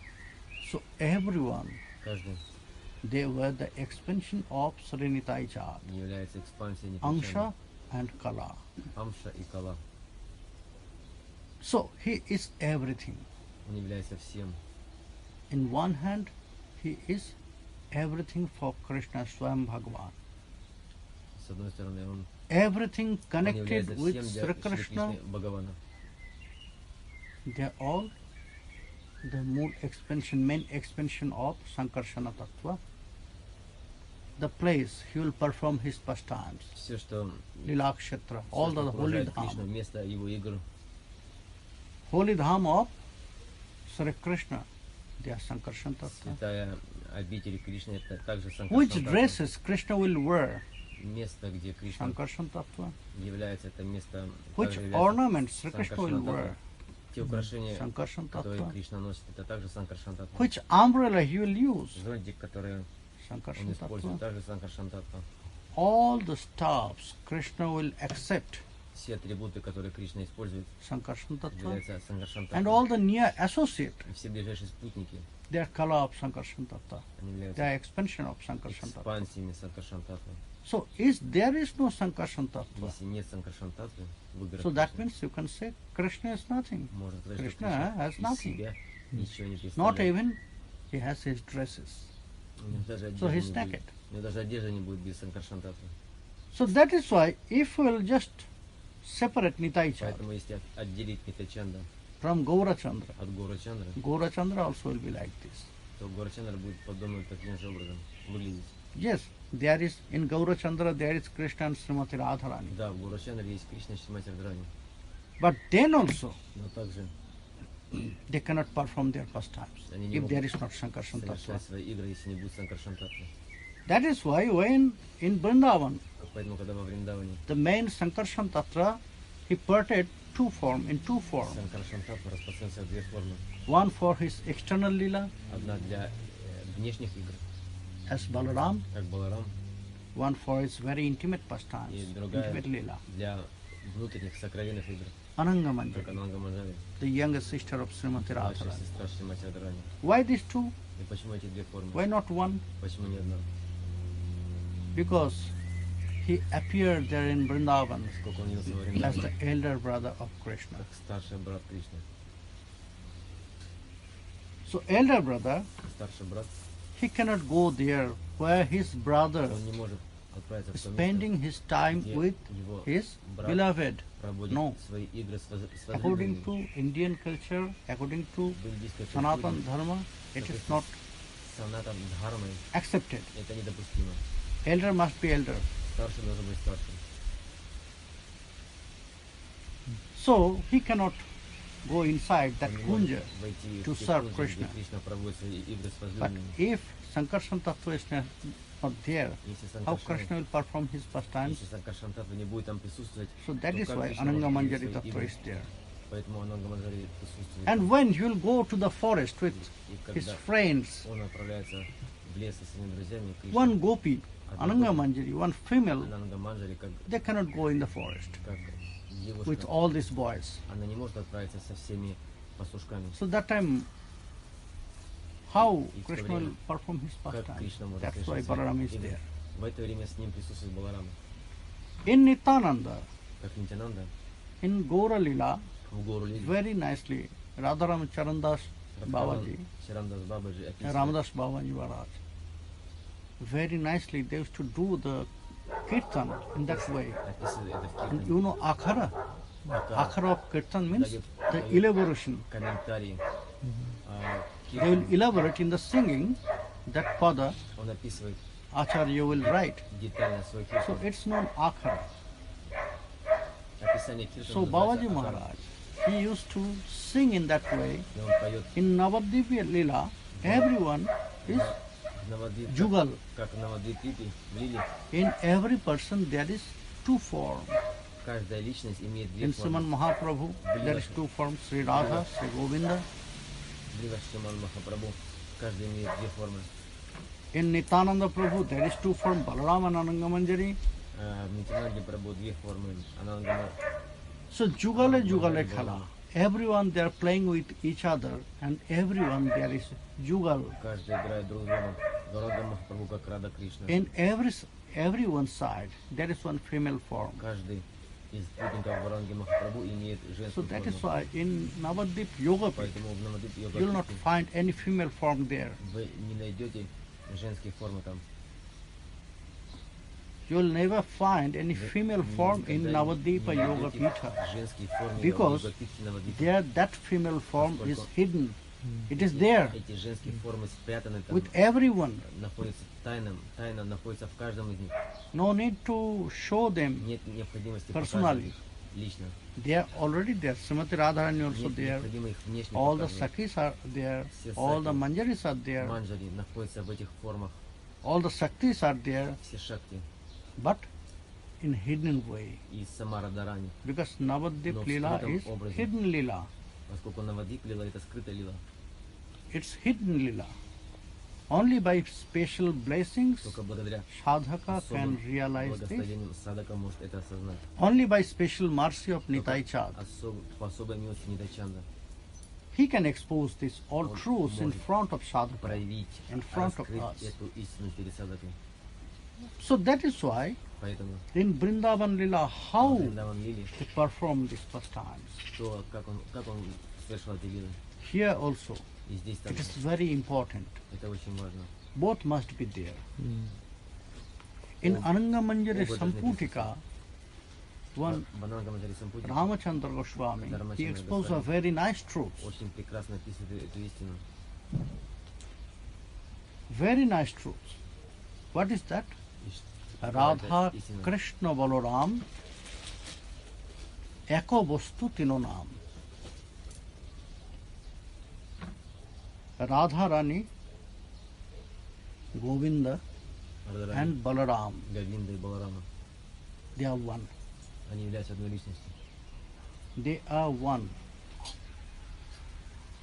So everyone, Каждый they were the expansion of Sri Nitai Chand, является экспансией Angsha Нитайчанда. and Kala. Амша и Кала. So he is everything. Он является всем. In one hand, he is everything for Krishna Swam Bhagavan. С одной стороны, он Everything connected является with всем Sri для Krishna, Шри Бхагавана. they are all the main expansion of Sankarshana-tattva. The place he will perform his pastimes, Все, что Lila Kshetra, all the holy окружает Кришну, dham. место его игр, Holy dham of Sri Krishna, they are Sankarshana-tattva. святая обитель Кришны, это также Which Санкаршан. dresses Krishna will wear? Место, где Кришна Sankarshana-tattva. является, это место Which также является ornaments Sri Krishna will Санкаршана-татва. wear? Те украшения, которые Sankarshana-tattva. Кришна носит, это также Санкаршан-татва. Which umbrella he will use? Зонтик, который он Sankarshana-tattva. использует, также Санкаршан-татва. All the staffs Krishna will accept Все атрибуты, которые Кришна использует, Sankarshana-tattva. являются And Санкаршан-татва. all the near associate, И все ближайшие спутники, they are Kala of Sankarshana-tattva. они They являются are expansion of Sankarshana-tattva. экспансиями Санкаршан-татвы. So there is no Sankarshana-tattva. Если нет Санкаршан-татвы в играх So that Кришны, means you can say Krishna is nothing. можно сказать, что Krishna Кришна has из nothing. себя ничего не Not представляет. even he has his dresses. У него даже So одежда he's не будет. naked. У него даже одежда не будет без Санкаршан-татвы. So that is why if we will just separate Nitai Chand Поэтому если отделить Нитайчанда from Gaurachandra, от Гаурачандры, Gaurachandra also will be like this. то Гаурачандра будет подобным таким же образом выглядеть. Yes, there is in Gaurachandra there is Krishna and Srimati Radharani. Да, в Гаурачандре есть Кришна, Шримати Радхарани. But then also Но также they cannot perform their pastimes они не if there могут is not Sankarshan Tattva. совершать свои игры, если не будет Санкаршан-татвы. That is why when in Vrindavan Поэтому, когда во Вриндаване the main Sankarshan Tattva he portrayed in two forms. Санкаршан-татва распространился в две формы. One for his external lila Одна для внешних игр, as Balaram, как Баларам, one for his very intimate pastimes, и другая intimate lila. для внутренних сокровенных игр, Ananga как Manjari, Ананга Манджари, the youngest sister of Srimati младшая Radharani. сестра Шримати Радхарани. Why these two? И почему эти две формы? Why not one? Почему не одна? Because he appeared there in Vrindavan Сколько он явился во as the Вриндаване, elder brother of Krishna. как старший брат Кришны. So elder brother, Старший брат, he cannot go there where his brother он не может отправиться в то место, spending his time где with его his брат beloved. проводит No. свои игры с According возлюбленными. to Indian culture, according to В индийской Sanatan культуре Dharma, it is not санатом дхармой accepted. это недопустимо. Elder must be elder. Старший должен быть старшим. So he cannot go inside that Он не может kunja войти to в те serve кунджи, Krishna. где Кришна проводит свои игры с But возлюбленными. if Sankarshan-tattva is not there, Если how Krishna will perform his pastimes? Если Санкаршан-татва не будет там присутствовать, So that то is как why Кришна может Ananga видеть Manjari свои tattva игры? is there. Поэтому Ананга-манджари присутствует. And when he will go to the forest with И his когда friends, он отправляется в лес со своими друзьями, Кришна, one gopi, Ananga Manjari, one female, Ананга-манджари, как they cannot go in the forest девушка, with all these boys. она не может отправиться со всеми пастушками. So that time, how И в то Krishna время, will perform his как pastimes? Кришна может That's why совершить свои Balaram is игры? there. В это время с ним присутствует Баларам. In Nityananda, Как Нитянанда, in Gaura Lila, в гору Лили, very nicely, Radharam Charandas Babaji, Чарандас Бабаджи описывает, Ramadas Babaji Maharaj, very nicely they used to do the kirtan in that way. описывает это в And Киртане. you know Akhara? Ака, Akhara of kirtan means дает the elaboration. комментарии. They will Киртан, elaborate in the singing that pada, он описывает Acharya will write. детально свой So киртан. it's known Akhara. Описание киртана So называется Babaji Акара. Maharaj, he used to sing in that way. И он поет In Navadvip Lila, everyone is в Навадвип, Jugal. как в Навадвипе, в Лиле. In every person there is two forms. Каждая личность имеет две In формы. Sriman Mahaprabhu, there is two forms, Sri Radha, Sri Govinda. Лила Шриман Махапрабху, каждый имеет две формы. In Nityananda Prabhu, there is two forms, Balaram and Ananga Manjari. В Нитянанде Прабху две формы. Анангама, So Jugale Jugale Khala. Everyone they are playing with each other and everyone there is Jugal. каждый играет друг с другом. Гарага Махапрабху как Рада Кришна. In everyone's side, there is one female form. Каждый из спутников Варанги Махапрабху имеет So женскую that is форму. why in Navadvip Yoga Pit, Поэтому в Навадвипе you will not Йога find any female form there. вы не найдете женские формы там. You will never find any female form in Navadvipa Yoga Pitha. Женские формы Because Йога-питхи Навадвипа. There that female form is hidden. It is there Эти женские формы спрятаны там, with everyone. находятся тайна находится в каждом из них. No need to show them. Нет необходимости Personally. показывать их лично. They are already there. Srimati Radharani also Нет there. необходимо их внешне All the показывать. Sakhis are there. Все All the саки, Manjaris are there. манджари находятся в этих формах. All the Shaktis are there. Все шакти But in hidden way. и сама Радарани. Because Navadvip Но в Lila скрытом is образе. hidden Lila. Поскольку Навадвип лила это скрытая лила. It's hidden Lila. Only by special blessings Только благодаря sadhaka особым can realize this. благословением садака может это осознать. Only by special mercy of Nitai Chand. По особой милости Нитачанда He can expose this all Он truths in может front of sadhaka. проявить, In front of раскрыть us. эту истину перед садакой. So that is why Поэтому in Vrindavan Lila, how Вриндаван Лили, to perform these pastimes. то как он совершал эти лилы. Here also, И здесь it также. is very important. Это очень важно. Both must be there. In Ananga Manjari Samputika, one Бананга Манджари Сампути Ramachandra Goswami, he exposed a very nice truth. очень прекрасно описывает эту истину. Very nice truth. What is that? И Radha это истина. Krishna Balaram Eko Bostu Tino Naam. Radha Rani, Govinda Радарани, and Balaram, Говинда и Баларама. they are one. Они являются одной личностью. They are one.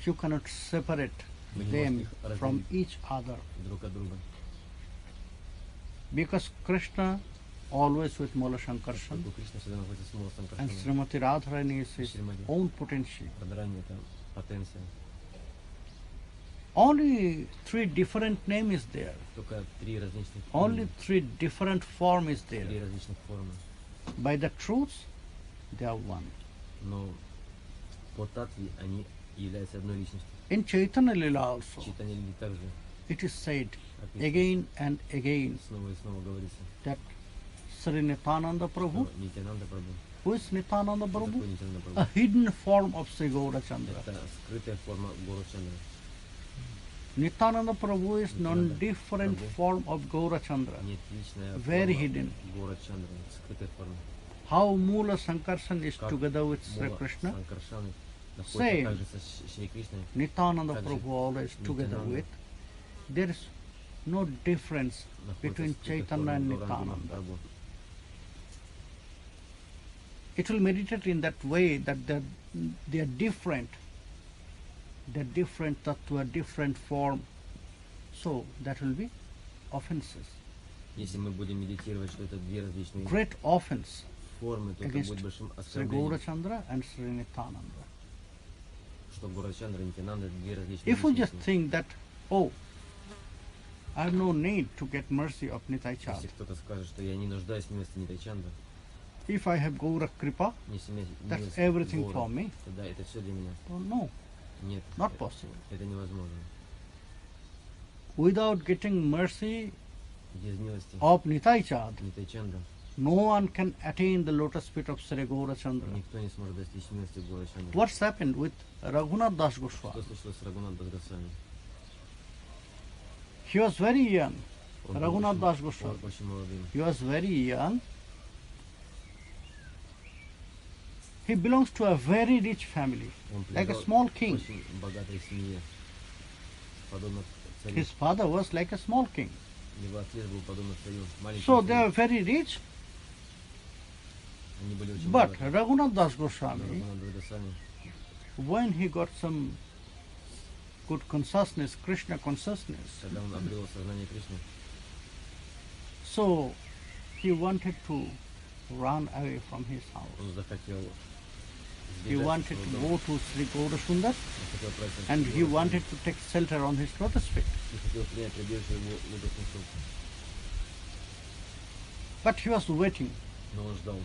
You cannot separate Вы не them можете их from разделить each other друг от друга. because Krishna always with Mula Shankarshan Поскольку Кришна всегда находится с Муласом and Кришной. Srimati Radharani is his Srimati. own potential. Радарани это потенция. Only three different name is there. Только три различных Only имени, three different form is три there. различных формы. By the truths, they are one. Но по татве они являются одной личностью. In Chaitanya Lila also, Читание Лили также it is said описано. again and again Снова и снова говорится. that Sri Nityananda Prabhu, Что Нитянанда Прабху. who is Nityananda Что Prabhu? такое Нитянанда Прабху? A hidden form of Sri Gaurachandra. Это скрытая форма Гору Чандра. Nityananda Prabhu is non-different Prabhu. form of Gaurachandra, Нет, личная very форма hidden. Гора Чандра, скрытой формы. How Mula Sankarshan is Как together with Sri Мула Krishna, Санкаршаны находится Same. также со Шри Кришной. Nityananda Также Prabhu always together Nityananda with. There is no difference находится between скрытой Chaitanya and формой Гауранги Nityananda. Прабhu. It will meditate in that way that they are different. They are different tattva, different form. So that will be offenses. Если мы будем медитировать, что это две различные Great offense формы, то это against будет большим Sri оскорблением. Gaurachandra and Sri Nityananda. Что Гора Чандра и Нитянанда — две различные If we just личности. think that, oh, I have no need to get mercy of Nitai Если Chand. кто-то скажет, что я не нуждаюсь в милости Нитайчанда, If I have Gaura Kripa, если у меня that's милость everything Гора, for me. тогда это все для меня. Oh, no, Нет, not possible. это невозможно. Without getting mercy Без милости of Nitai Chand, Нитайчанда no one can attain the lotus feet of Sri Gaurachandra. никто не сможет достичь милости Гора Чандра. What's happened with Raghunath Das Что Goswami? случилось с Рагунатом Госвами? He was very young. Он был Raghunath очень- Das он Goswami. очень молодым. He was very young. He belongs to a very rich family, Он like a принадлежал small king. очень богатой семье, подобно царю. His father was like a small king. Его отец был подобно царю, маленькому So they царю. are very rich. Они были очень But богаты. Raghunath Das Но Goswami, Рагунат Госвами, when he got some good consciousness, Krishna consciousness, когда он обрел сознание Кришны, so he wanted to run away from his house. он захотел He сбежать wanted из to своего дома. go to Sri Gaurasundar Он хотел отправиться в and Шри he Гора wanted to take shelter on his lotus feet. и хотел принять прибежище его лотосных стоп. But he was waiting Но он ждал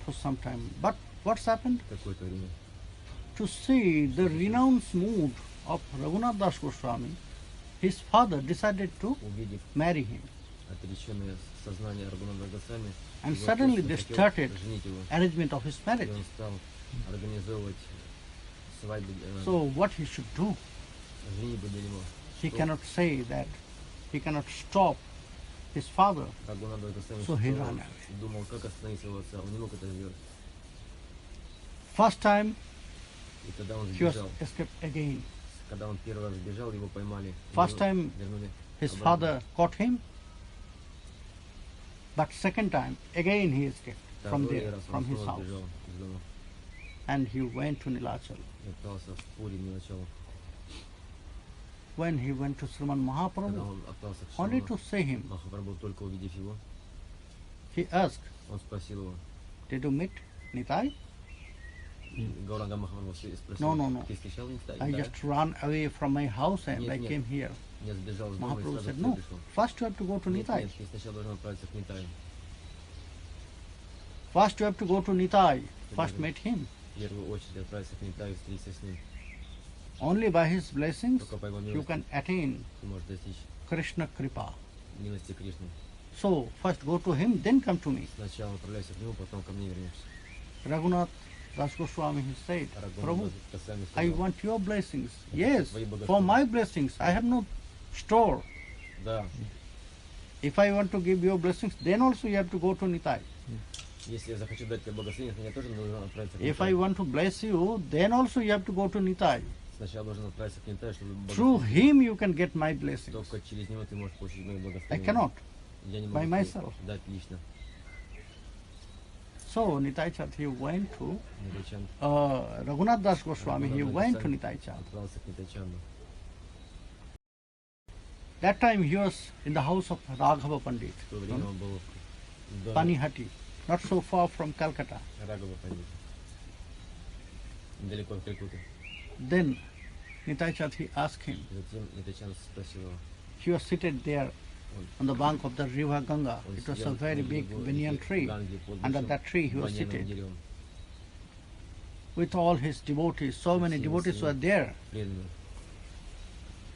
for some time. But what's happened? какое-то время. To see the renounced mood of Raghunath Das Goswami, his father decided to Увидев marry him. отреченное сознание Рагуната Госвами, And его suddenly отец they захотел started женить его. arrangement of his И marriage. он стал организовывать свадьбу, So what he should do? женитьбу для него. He Что cannot say that he cannot stop his father. Рагунат Госвами So he ran away. думал, как остановить своего отца. Он не мог это сделать. First time И когда он he was сбежал, escaped again. когда он первый раз сбежал, его поймали. First Вернули- time вернули his обратно. father caught him, but second time again he escaped from Второй there, раз from он his снова house, сбежал из дома and he went to Nilachal. и отправился в Пури Нилачалу. When he went to Sriman Когда Mahaprabhu, он отправился к only Шриману to see him, Махапрабху, только увидев его, he asked, он спросил его, "Did you meet Nitai?" Гауранга Махапрабху спросил, No, no, no. ты встречал Нитай? I Да. just ran away from my house and Нет, I нет. came here. Я сбежал из дома и Mahaprabhu сразу said, к тебе "No, пришел. first you have to go to Нет, Nitai. нет, ты сначала должен отправиться к Нитаю. First you have to go to Nitai. Ты First должен meet him. в первую очередь отправиться к Нитаю и встретиться с ним. Only by his blessings Только по его you милости can attain ты можешь достичь Krishna Kripa. милости Кришны. So first go to him, then come to me." Сначала отправляйся к нему, потом ко мне вернешься. Raghunath Das Goswami he said, "Prabhu, Госвами I сказал, want your blessings. Это Yes, твои богатства. for my blessings. I have no store. да, If I want to give your blessings, then also you have to go to Nitai. если я захочу дать тебе благословение, мне тоже нужно отправиться к If I Нитаю. want to bless you, then also you have to go to Nitai. Сначала должен отправиться к Нитаю, чтобы Through благословить. him you can get my blessings. Только через него ты можешь получить мои I благословения. cannot. Я не by могу myself. дать лично. So Nitai Chand, he went to Нитайчанд Raghunath Das Goswami, he Рагунат went to Госвами Nitai Chand. отправился к Нитайчанду. That time he was in the house of Raghava Pandit, В то время он был в доме Panihati, not so far from Calcutta. Рагава Пандита, недалеко от Калькутты. Then Nitai Chand, he asked him, Затем Нитайчанд спросил его, he was seated there он, on the bank of the river Ganga. он It was сидел a very на big берегу banyan реки tree. Ганги под Under большим that tree he was баньяновым seated деревом. with all his devotees. So many devotees were there. Преданным.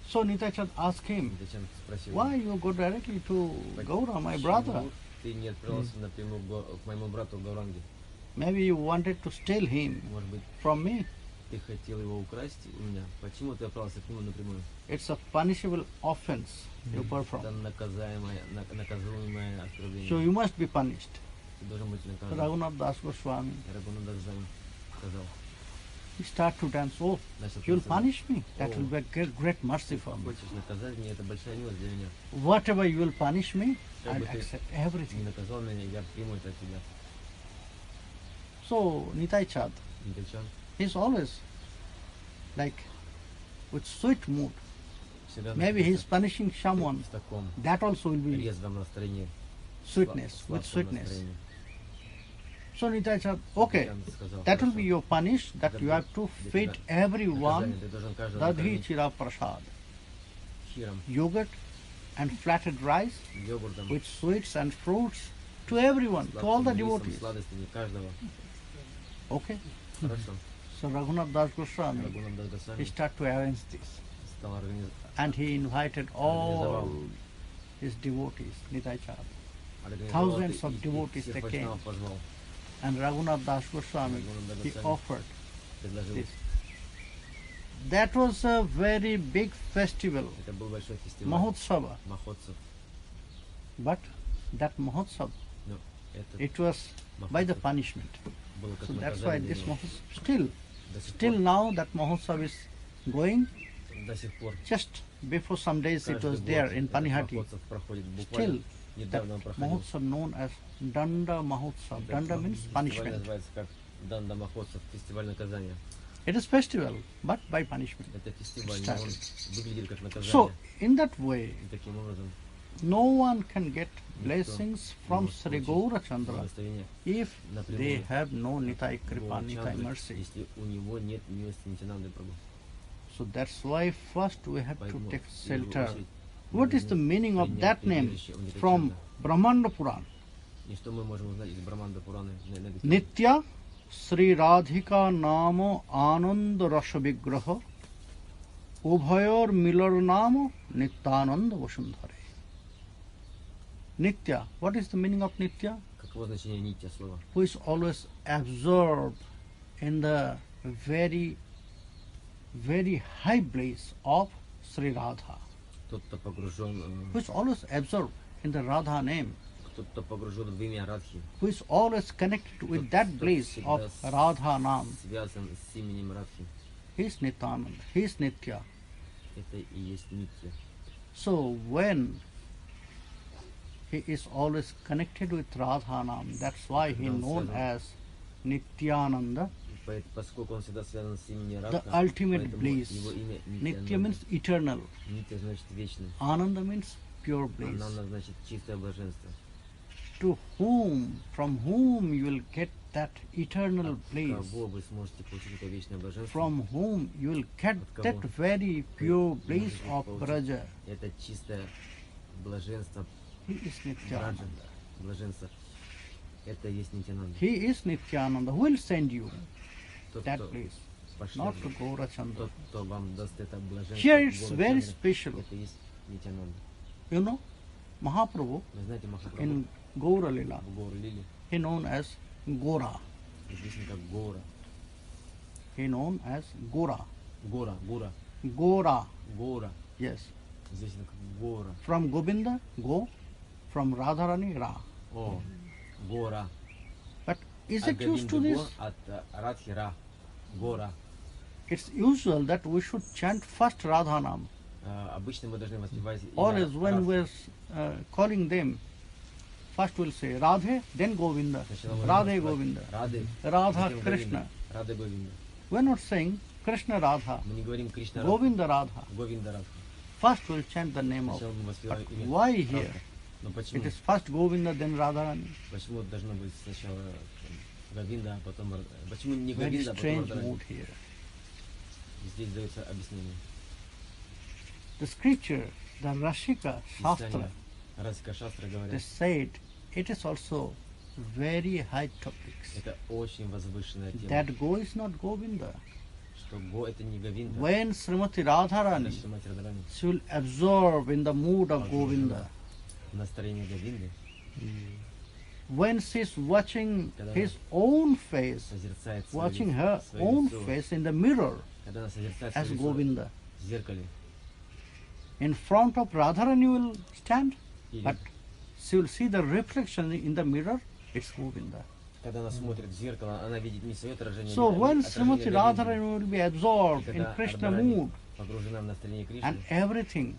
So Nitai Chand asked him, Нитайчанд спросил, "Why you go directly to Gaura, my почему brother? ты не отправился напрямую к моему брату Гауранге? Maybe you wanted to steal him Может быть, from me." Ты хотел его украсть у меня. Почему ты отправился к нему напрямую? It's a punishable offense you Это perform. наказуемое So оскорбление. you must be punished. Ты должен быть наказан. Raghunath Das Goswami, Рагунада-Госвами сказал. he started to dance. Oh, Начал you'll танцевать. punish me. That Oh. will be a great mercy for me. Хочешь наказать меня, это большая милость для меня. Whatever you will punish me, Как I'll бы ты accept не everything. наказал меня, я приму это от тебя. So Nitai Chand, Нитянанда he's always like with sweet mood. всегда Maybe he's находится punishing someone. в таком That also will be резвом настроении. sweetness, with сладком sweetness. настроении. So Nitai Chand, okay, Нитянанда сказал, that will «Хорошо, be your punish, that you have to feed everyone наказание, ты должен каждого dadhi накормить chira prasad, хиром, yogurt and flattered rice йогуртом, with sweets and fruits to everyone, to all the сладким рисом, devotees. сладостями каждого. Okay. Хорошо. So Raghunath Das Goswami, Рагунада-Госвами he started to arrange this. стал And he invited all his devotees, Nitai Chand. Thousands of devotees they всех came. вайшнавов позвал, And Raghunath Das Goswami, he Goswami offered предложил. this. That was a very big festival, Это был большой фестиваль. Mahotsava. Махотсов. But that Mahotsav, Но это it was by the punishment. было как So that's why наказание this для него. Mahotsav, До сих still пор- now that Mahotsav is going. До сих пор. Just before some days it Каждый was год there in этот Panihati. Махотсов проходит. Still, Буквально that недавно он проходил. Mahotsav known as Danda Mahotsav. Этот Danda means фестиваль punishment. называется как Данда Махотсов, фестиваль наказания. It is festival, but by punishment. Это фестиваль, но он выглядит как наказание. So, in that way, И таким образом, no one can get blessings from Sri Gaurachandra благословение if they напрямую have no Nitai Kripa, Nitai Gaurachandra, mercy. если у него нет милости Нитянанды Прабху. So that's why first we have to Поэтому take в первую shelter. очередь What is the нужно meaning of принять that name прибежище у Нитянанды. from Brahmanda Puran? И что мы можем узнать из Браманда Пураны? Nitya Sri Radhika Namo Ananda Rasa Vigraha Ubhayor Milar Namo Nityananda Vasundhare. Nitya, what is the meaning of Nitya? Каково значение нитья слова? Who is always absorbed in the very, very high bliss of Sri Radha. Тот, кто погружен, Who is always absorbed in the Radha name. тот, кто погружен в имя Радхи, Who is always connected with that bliss of Radha Nam. связан с именем Радхи. He is Nityananda. He is Nitya. Это и есть нитья. So when he is always connected with Radha Nam, that's why he known as Nityananda, Поскольку он всегда связан с именем the Радха, ultimate поэтому bliss. его имя Nitya Нитянанда. means eternal. Нитья значит вечный. Ananda means pure bliss. Ананда значит чистое блаженство. To whom, from whom you will get that eternal От bliss, кого вы сможете получить это вечное блаженство? from whom you will get От that кого very pure bliss можете of получить Braja. Это чистое блаженство, He is Браджа, Nityananda. блаженство. Это и есть Нитянанда. He is Nityananda. Who will send you Тот, that кто bliss? пошлет, Not to Gaurachandra. тот, кто вам даст это блаженство, Here it's Гуру very Чандра, special. это и есть Нитянанда. You know, Mahaprabhu Вы знаете Махапрабху in Gaura Lila, в Гору Лили, he known as Gora. известен как Гора. He known as Gora. Гора, Гора, Gora, Гора, yes. известен как Гора. From Govinda, Go. From Radharani, Ra. О, Гора. But is От it used to Говинды this? Го, от Радхи Ра. Гора. It's usual that we should chant first Radhanam. Обычно мы должны воспевать Always имя when Радхи. we're calling them, first we'll say Radhe, then Govinda. Сначала мы Radhe будем Govinda. Рады, Radha затем Krishna. Говинда. Рады Говинда. We're not saying Krishna Radha, Мы не говорим Кришна Радха, Govinda Radha. Говинда Радха. First we'll chant the name of. Сначала мы But воспеваем имя why Радха. here? Но It почему? is first Govinda, then Radharani. Почему должно быть сначала Говинда, а потом... Почему не Very Говинда, а потом strange Радхарани? mood here. Здесь дается объяснение. The scripture, the Rashika Shastra, Писание Расика Шастра they говорят, said it is also very high topics. это очень возвышенная тема, That Go is not Govinda. что Го это не Говинда, When Srimati это Radharani, Шримати Радхарани. she will absorb in the mood of Govinda. Настроение Говинды, when she's watching Когда his own face, созерцает watching her свое own лицо, face in the mirror когда она созерцает as свое лицо Govinda. в зеркале, In front of Radharani will stand, или but she will see the reflection in the mirror, it's Govinda. когда она смотрит в зеркало, она видит не свое отражение, So а when отражение Srimati Говинды. Radharani will be И absorbed in когда Krishna Радхарани mood погружена в настроение Кришны, and everything,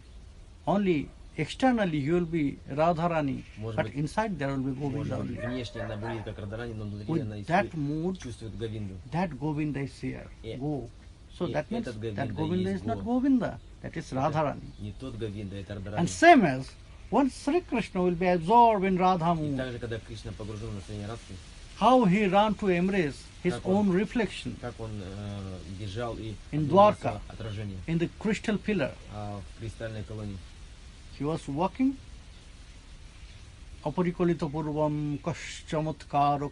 only externally you will be Radharani, Может but быть, inside there will be может Govinda быть, only. внешне она выглядит как Радхарани, но внутри With она that mood, чувствует Говинду. that Govinda is here. И- Go. So и that means этот that Говинда Govinda есть is not Го. Govinda, that is Это Radharani. не тот Говинда, это Радхарани. And same as once Sri Krishna will be absorbed in Radha И mood, также, когда Кришна погружен в настроение Радхи, how he ran to embrace his Как он- own reflection как он бежал и In обнимался Dwarka. отражение in the crystal pillar. в кристальной колонии. He was walking. Aparikalita purvam kaschamatkaro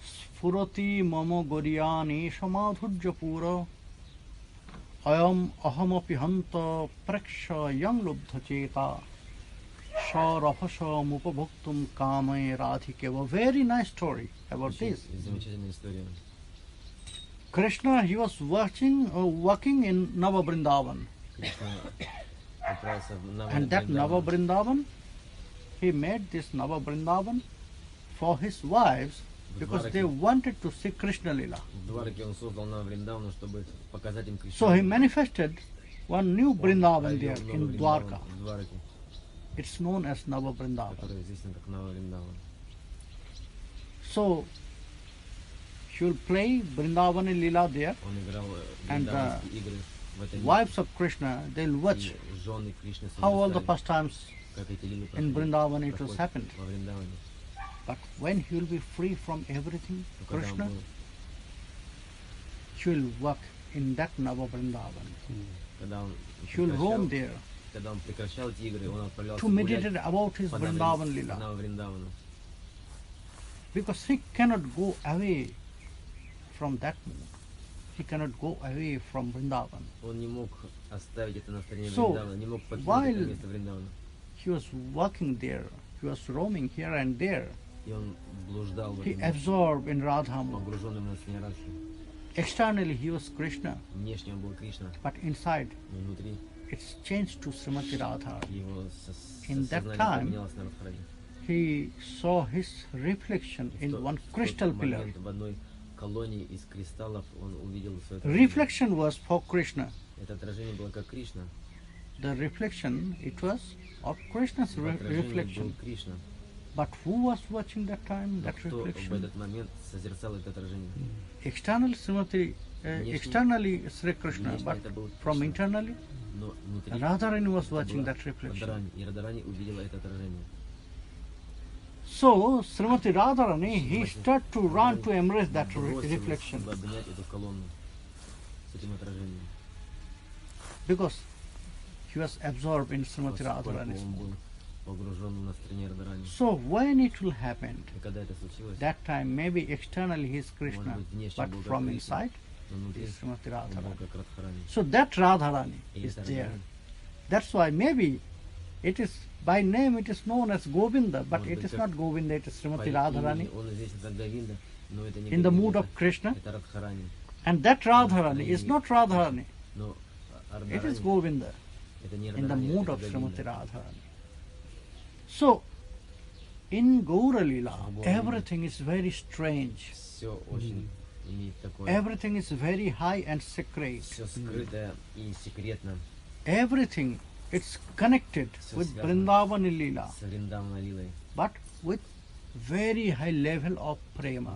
Spurati mama goriyani samadhujya pura Ayam ahamapi hanta praksha yang lubdha cheta Sarahasa mupabhuktum kame radhike. A very nice story about Очень this. замечательная история. Krishna, he was walking in Nava Vrindavan. Кришна отправился в And that Nava Вриндаван. Vrindavan, he made this Nava Vrindavan for his wives because they wanted to see Krishna Lila. В Двараке он создал Нава Вриндавану, чтобы показать им Кришну. So he manifested one new Он Vrindavan провел there Новый in Вриндаван Dwarka. в Двараке, It's known as Nava Vrindavan. который известен как Нава Вриндаван. So she will play Vrindavani Lila there. Он играл And, вриндаванские игры в этой Wives of Krishna, they'll watch и жены Кришны how all the созерцали, pastimes как эти лилы in Vrindavan it was проходят happened. во Вриндаване. But when he will be free from everything, Но когда он Krishna, был- she will walk in that Nava Vrindavan. когда он She will roam прекращал- there когда он прекращал эти игры, он отправлялся to meditate гулять about his по Vrindavan Lila. Нава Вриндавану. Because he cannot go away from that mood. He cannot go away from Vrindavan. Он не мог оставить это настроение So, Вриндавана, не мог покинуть while- это место Вриндавана. He was walking there. He was roaming here and there. И он блуждал в He этом месте, absorbed in Radha mood. погруженным на настроение Радхи. Externally he was Krishna, Внешне он был Кришна, but inside но внутри it's changed to Srimati Radha. его In that сознание time, поменялось на Радхараде. He saw his reflection В in тот- one в тот crystal pillar. момент в одной колонии из кристаллов он увидел свое Reflection was for Krishna. Это отражение было как Кришна. The reflection, it was of Krishna's В отражении был reflection. Кришна. But who was watching that time, Но that кто в reflection? этот момент созерцал это отражение? Externally, externally Sri Krishna, Внешне but это был from Кришна. internally, Но внутри Radharani was это watching была that reflection. Радхарани, и Радхарани увидела это отражение. So, Srimati Radharani, he Сримати started to run to embrace that бросилась, reflection чтобы обнять эту колонну с этим отражением. because he was absorbed in Srimati Поскольку Radharani's он mood. был погружен в настроение Радхарани. So, when it will happen, И когда это случилось, that time maybe externally he is может Krishna, быть, внешне but был как from Кришна, inside но внутри is Srimati он был Radharani. как Радхарани. So that Radharani И is это there. Радхарани. That's why maybe it is by name it is known as Govinda, but Может it быть, is как not Govinda, it is По Srimati имени Radharani. он известен как Говинда, но это не In the mood Говинда, of Krishna, это Радхарани. and that Radharani is not Radharani, Но it is Радхарани Govinda это не in the Радхарани, mood это of Srimati Говинда. Radharani. So, in Gaura Lila, Gaura Lila. everything is very strange. Все очень имеет такое, Everything is very high and secret. все скрытое и секретно Everything, it's connected Всё with связано. Vrindavani Lila, с Вриндавана Лилой, but with very high level of prema.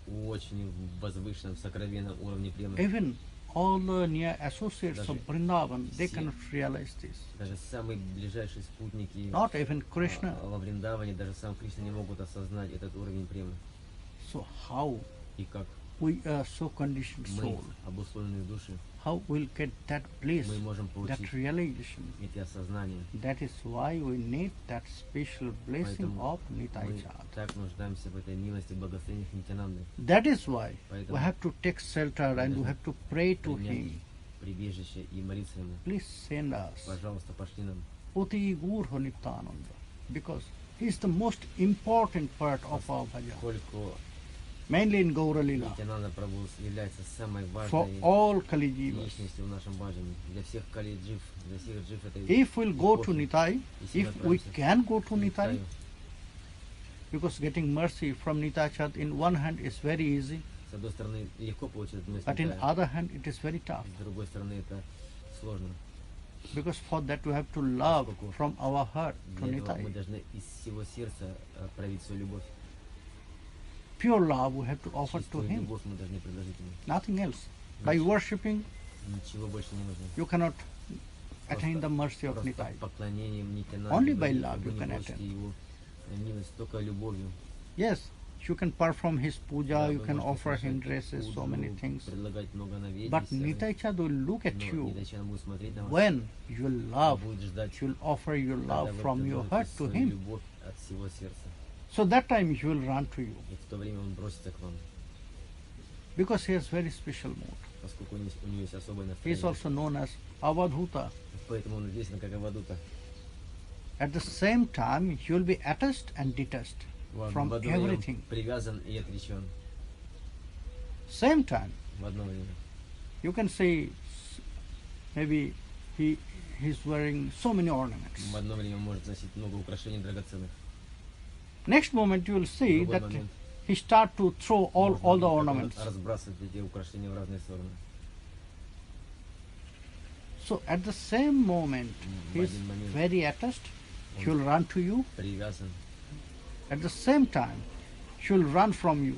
но очень возвышенном, сокровенном уровне премы. Even all the near associates Даже of Vrindavan, they все- cannot realize this. Даже самые ближайшие спутники Not even Krishna. во Вриндаване, даже сам Кришна не могут осознать этот уровень премы. So how И как we are so conditioned мы, soul, обусловленные души, how we'll get that bliss, мы можем that получить realization. эти осознания. That is why we need that special blessing Поэтому of мы Nitai. так нуждаемся в этой милости благословениях Нитянанды. That is why Поэтому we have to take shelter and we have to pray to принять him. прибежище и молиться ему. Please send us Пожалуйста, пошли нам. Oti Gurho Nityananda. Because He is the most important part of our bhajan, Поскольку mainly in Gaura Lila, Нитянанда Прабху является самой for важной all Kali Jivas. личностью в нашем баджане. Для всех Кали Джив, для всех Джив это If we'll go to эпохи. Nitai, Если мы if we отправимся can go to в Nitai, Нитаю, because getting mercy from Nitai Chand in one hand is very easy, с одной стороны легко получить эту милость but in Нитая, other hand it is very tough. с другой стороны это сложно. Because for that we have to love Поскольку from our heart to Для этого мы Nitai. должны из всего сердца проявить свою любовь. Pure love we have to offer to Чистую him, любовь мы должны предложить ему. nothing else. By Ничего- worshipping, Ничего больше не нужно. you cannot attain the mercy of Просто Nitai. поклонением Нитянанде, Only by вы love you не can можете attain. его милость, только любовью. Yes, you can perform his Да, puja, you вы can можете offer him совершать dresses, so пуджу, many things. предлагать много наведений, But Nitai Chand will look at но you Нитайчан будет смотреть на вас, when you love, будет ждать, you will offer your когда love вы from your предложите heart to свою him. любовь от всего сердца. So that time he will run to you И в то время он бросится к вам, because he has very special mood. поскольку у него есть особое He is настроение. also known as Avadhuta. Поэтому он известен как Авадута. At the same time, he will be attached and detached В from одно время он everything. привязан и отречен. Same time, В одно время. you can say maybe he's wearing so many ornaments. В одно время он может носить много украшений драгоценных. Next moment you will see В другой that момент he start to throw all можно the увидеть, как он ornaments. разбрасывает эти украшения в разные стороны. So at the same moment, В he is один момент very attached. He will run to you. привязан. At the same time, he will run from you.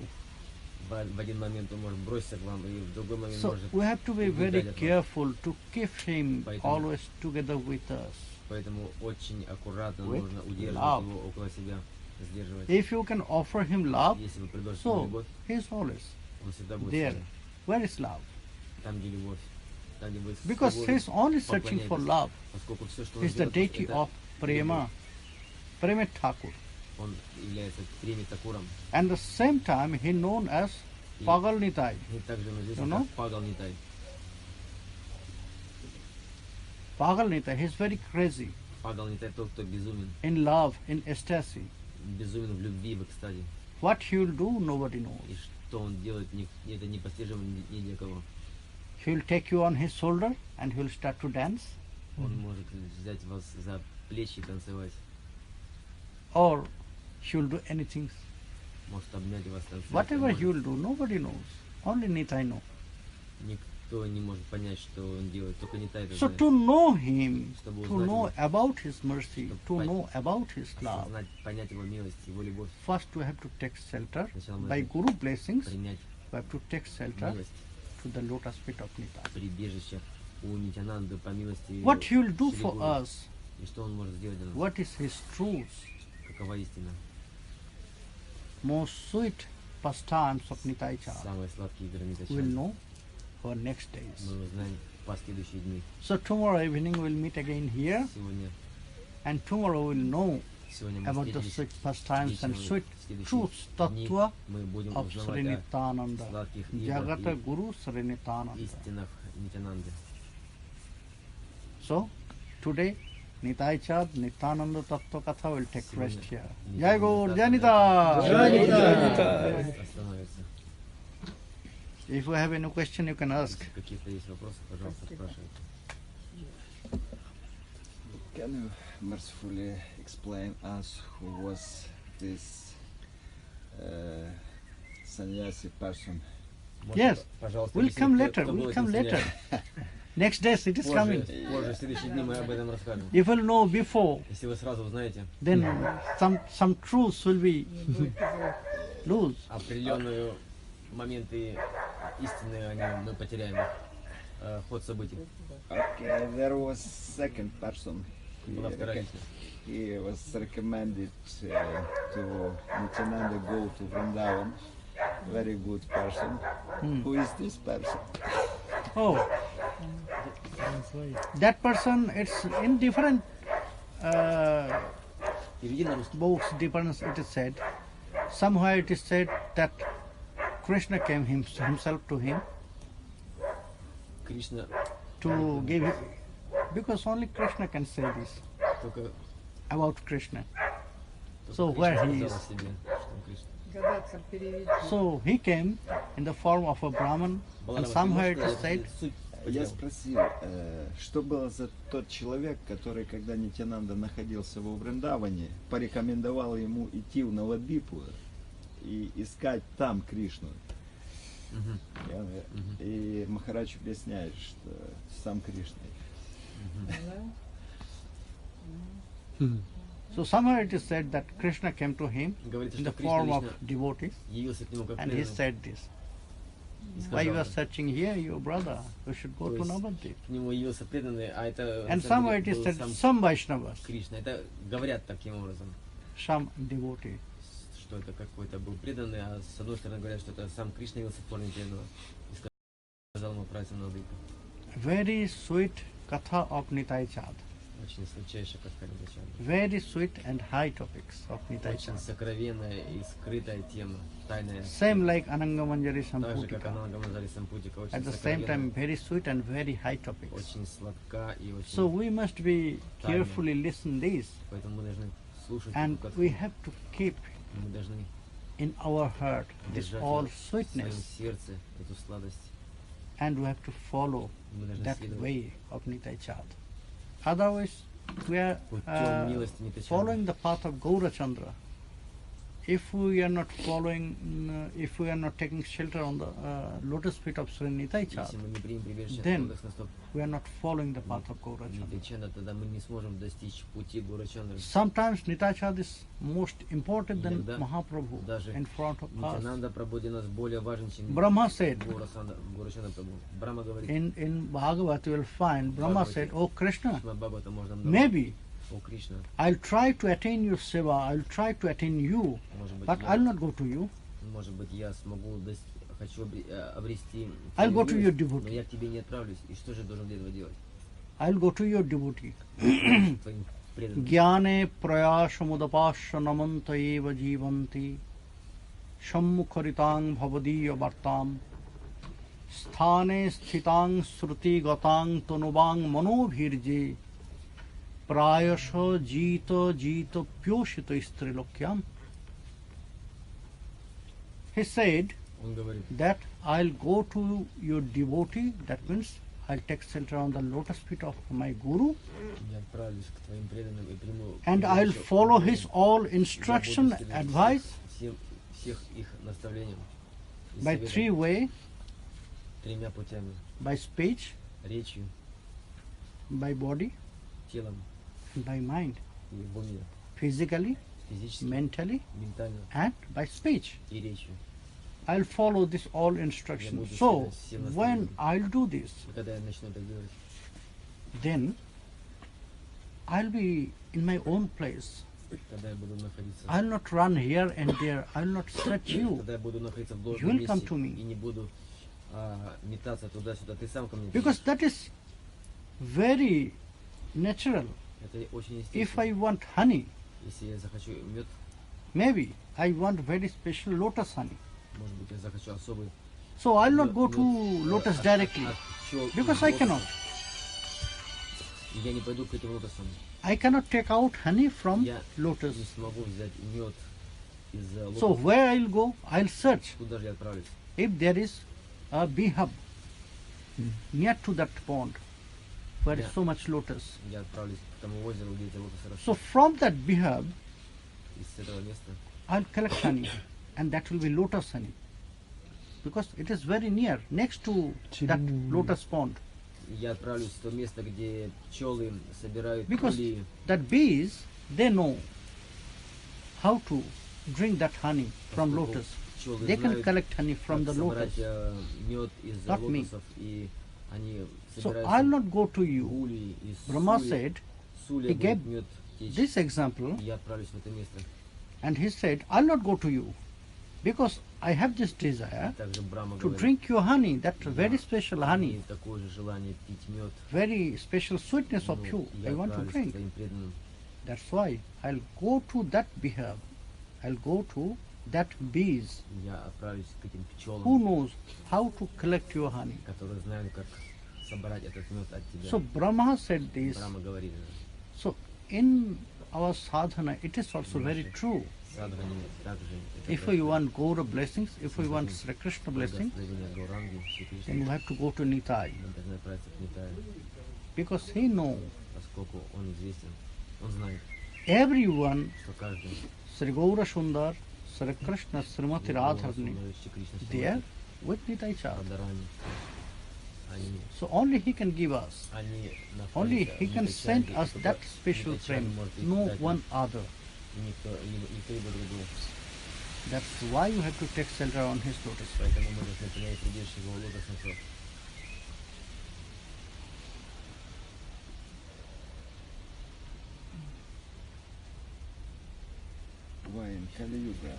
В один момент он может броситься к вам, и в другой момент So может we have to be very убегать от вас. careful to keep him Поэтому- always together with us. Поэтому очень аккуратно With нужно удерживать love. его около себя, сдерживать. If you can offer him love, Если вы предложите ему so любовь, he is always он всегда будет there. с вами. Where is love? Там, где любовь. Там, где вы с Because he любовью is only searching for поклоняетесь. love. Поскольку все, что He он is the делает, deity это of Prema, любовь. Prema Thakur. Он является Преми Такуром. And the same time, he known as И- Pagal Nitai. И также он You известен know? как Пагал Нитай. Pagal Nitai, he is very crazy Пагал Нитай тот, кто безумен. in love, in ecstasy. Безумен в любви, в экстазе. What he will do, nobody И knows. что он делает, это непостижимо ни для кого. He will take you on his shoulder and he will start to dance. Он может взять вас за плечи и танцевать. Or he will do anything. Может обнять вас, танцевать. Whatever может- he will do, nobody knows. Only Nitai know. Никто не может понять, что он делает, только Нитай это So знает. to know him, Чтобы to узнать know его, about his mercy, Чтобы to понять- know about his love, осознать, понять его милость, его любовь, first we have to take shelter. Сначала мы By должны Guru blessings, принять we have to take shelter милость, to the lotus feet of Nitai. прибежище у Нитянанды по милости What he will do Шри for Гуру. us, И что он может сделать для нас? what is his truth, Какова истина? most sweet pastimes of Nitai Chand, Самые сладкие игры we will Нитачан. know for next days. Мы узнаем в последующие дни. So tomorrow evening we'll meet again here, and tomorrow we'll know Сегодня мы about the встретились. sweet pastimes and Вечером, sweet следующие truths, дни tattva мы будем of узнавать Sri о Nityananda, сладких играх Jagata и Guru Sri Nityananda. истинах Нитянанды. So today Nitai Chand, Nityananda-tattwa Katha will take rest Сегодня here. Нитянанда Jai Gaur, Jai Tattva Nitya. остановится. If you have any question, you can ask. Если какие-то есть вопросы, пожалуйста, спрашивайте. Can you mercifully explain us who was this sannyasi person? Yes, Пожалуйста, we'll объясните, come кто later. был We'll этим come later. саньяси. Next days it is coming. Позже, в следующие дни мы об этом расскажем. If you'll know before, Если вы сразу узнаете then some truths will be loose. определенные моменты истины, мы потеряем их. Ход событий. Okay, there was second person. Была вторая личность. He was recommended to Nityananda go to Vrindavan. Very good person. Who is this person? Oh, that person, it's in different Переведи на русский. books, different it is said. Somewhere it is said that Krishna came himself to him Кришна to give him, because only Krishna can say this только, about Krishna. So Кришна where he сказал о is? себе, что он Кришна. Гадаться переведи. So he came in the form of a Brahman, and Баларама, ты somewhere можешь it is сказать said суть? Я спросил, что было за тот человек, который, когда Нитянанда находился во Вриндаване, порекомендовал ему идти в Навадвипу и искать там Кришну. Мгм. И Махарадж объясняет, что сам Кришна. Да? So somewhere it is said that Krishna came to him Говорится, in the что Кришна form of лично devotees, явился к нему как and he преданный said this: и "Why you сказал, are searching here, your brother? You should go То to есть Navadvip." к нему явился преданный, а это на And самом somewhere it деле is был said сам some Vaishnavas, Кришна. Это говорят таким образом, some devotee. что это какой-то был преданный, а с одной стороны говорят, что это сам Кришна явился в форме преданного и сказал ему отправиться на Навадвипу. Very sweet katha of Nitai Chand. Очень сладчайшая катха Нитачанда. Very sweet and high topics of Nitai Очень Chand. сокровенная и скрытая тема, тайная. Same like Ananga Manjari Так же, как Samputika. Ананга Манджари Сампутика, At очень the same time, сокровенная, very sweet and very high topics. очень сладка и очень... So we must be carefully listen this, Поэтому мы должны слушать and эту катху. we have to keep Мы должны in our heart this держать all в своем sweetness, сердце эту сладость. and we have to follow Мы должны that следовать way of Nitai Chand. Otherwise, we are путем милости Нитачанды. following the path of Gaurachandra. If we are not following, if we are not taking shelter on the lotus feet of Sri Nitai Если Chand, мы не примем прибежище then от лотосных стоп we are not following the path of Gaurachandra. Нитачанда, тогда мы не сможем достичь пути Гурачандры. Sometimes Nitai Chand is most important than Иногда Mahaprabhu даже in front of us. Нитянанда Прабhu для нас более важен, чем Brahma said, Гурачандра Прабhu. Брахма говорит, in Bhagavad you will find, Brahma said, "Oh Krishna, Шримад Бхагавата можно нам maybe о Кришна, I'll try to attain your seva, I'll try to attain you, может быть, but я, I'll not go to you. может быть, я смогу хочу обрести I'll твою go to your милость, devotee. но я к тебе не отправлюсь. И что же я должен для этого делать? I'll go to your devotee. Твоим преданным. Jnane prayashamudapasya namanta eva jivanti shammukharitang bhavadiya vartam sthane sthitang sruti gatang tanubang manobhirje prayasha jita jita pyoshita istrilokyam. He said Он говорит, that I'll go to your devotee, that means I'll take shelter on the lotus feet of my guru, я отправлюсь к твоим преданным и приму and I'll прибежище follow у his Гуру. all Я буду instruction, следовать advice всех их наставлениям и by советам three way, тремя путями: by speech, речью, by body, телом by mind, и в уме, physically, физически, mentally, ментально and by speech. и речью. I'll follow this all instructions. So when I'll do this, И когда я начну это делать, then I'll be in my own place. когда я буду находиться, I'll not run here and there. I'll not search you. когда я буду находиться в You должном will come месте to me. и не буду метаться туда-сюда, ты сам ко мне Because придешь. that is very natural. Это очень If естественно. I want honey, Если я захочу мед, maybe I want very special lotus honey. может быть, я захочу особый So I'll not go мед, to lotus от directly пчел из because I лотоса. cannot. И я не пойду к этим лотосам. I cannot take out honey from Я lotus. не смогу взять мед из So лотоса. where I'll go, I'll search. Куда же я отправлюсь? If there is a bee hub near to that pond where is Yeah. so much lotus. Я отправлюсь к тому озеру, где эти лотосы So растут. from that bee hub, Из этого места I'll collect honey, and that will be lotus honey, because it is very near, next to that lotus pond. я отправлюсь в то место, где пчелы собирают Because улии. that bees, they know how to drink that honey from Поскольку lotus. пчелы They can знают, collect honey from the как собрать lotus. мед из Not me. лотосов, и они So собирают I'll not go to you. улии, и Brahma с said улья he будет gave мед течь. this example, И я отправлюсь в это место. and he said, I'll not go to you because I have this desire Также Брахма to говорит, drink your honey, that very я special honey, имею такое же желание пить мед. very special sweetness of you. Я I want to отправлюсь к drink. твоим преданным. That's why I'll go to that beehive. I'll go to that bees Я отправлюсь к этим пчелам, who knows how to collect your honey. которые знают, как собрать этот мед от тебя. So Brahma said this. Брахма говорит, So in our sadhana, it is also very true. Садхани также это If we want Gaura blessings, if we want Sri Krishna blessings, благословение Гауранги, Шри Кришны, then we have to go to Nitai, мы должны отправиться к Нитае, because he knows поскольку он известен, он знает, everyone, что каждый Sri Gaura Sundar, Sri Krishna, Srimati Radharani, Шри Кришна, they are with Nitai Char. Радharani, они So only he can give us, only находятся he в can Нитачаре, send и us только that special Нитачар friend, может их no дать, one other. и никто либо другой. That's why you have to take shelter on his lotus. Поэтому мы должны принять прибежище его лотосных стоп. Why in Kali Yuga,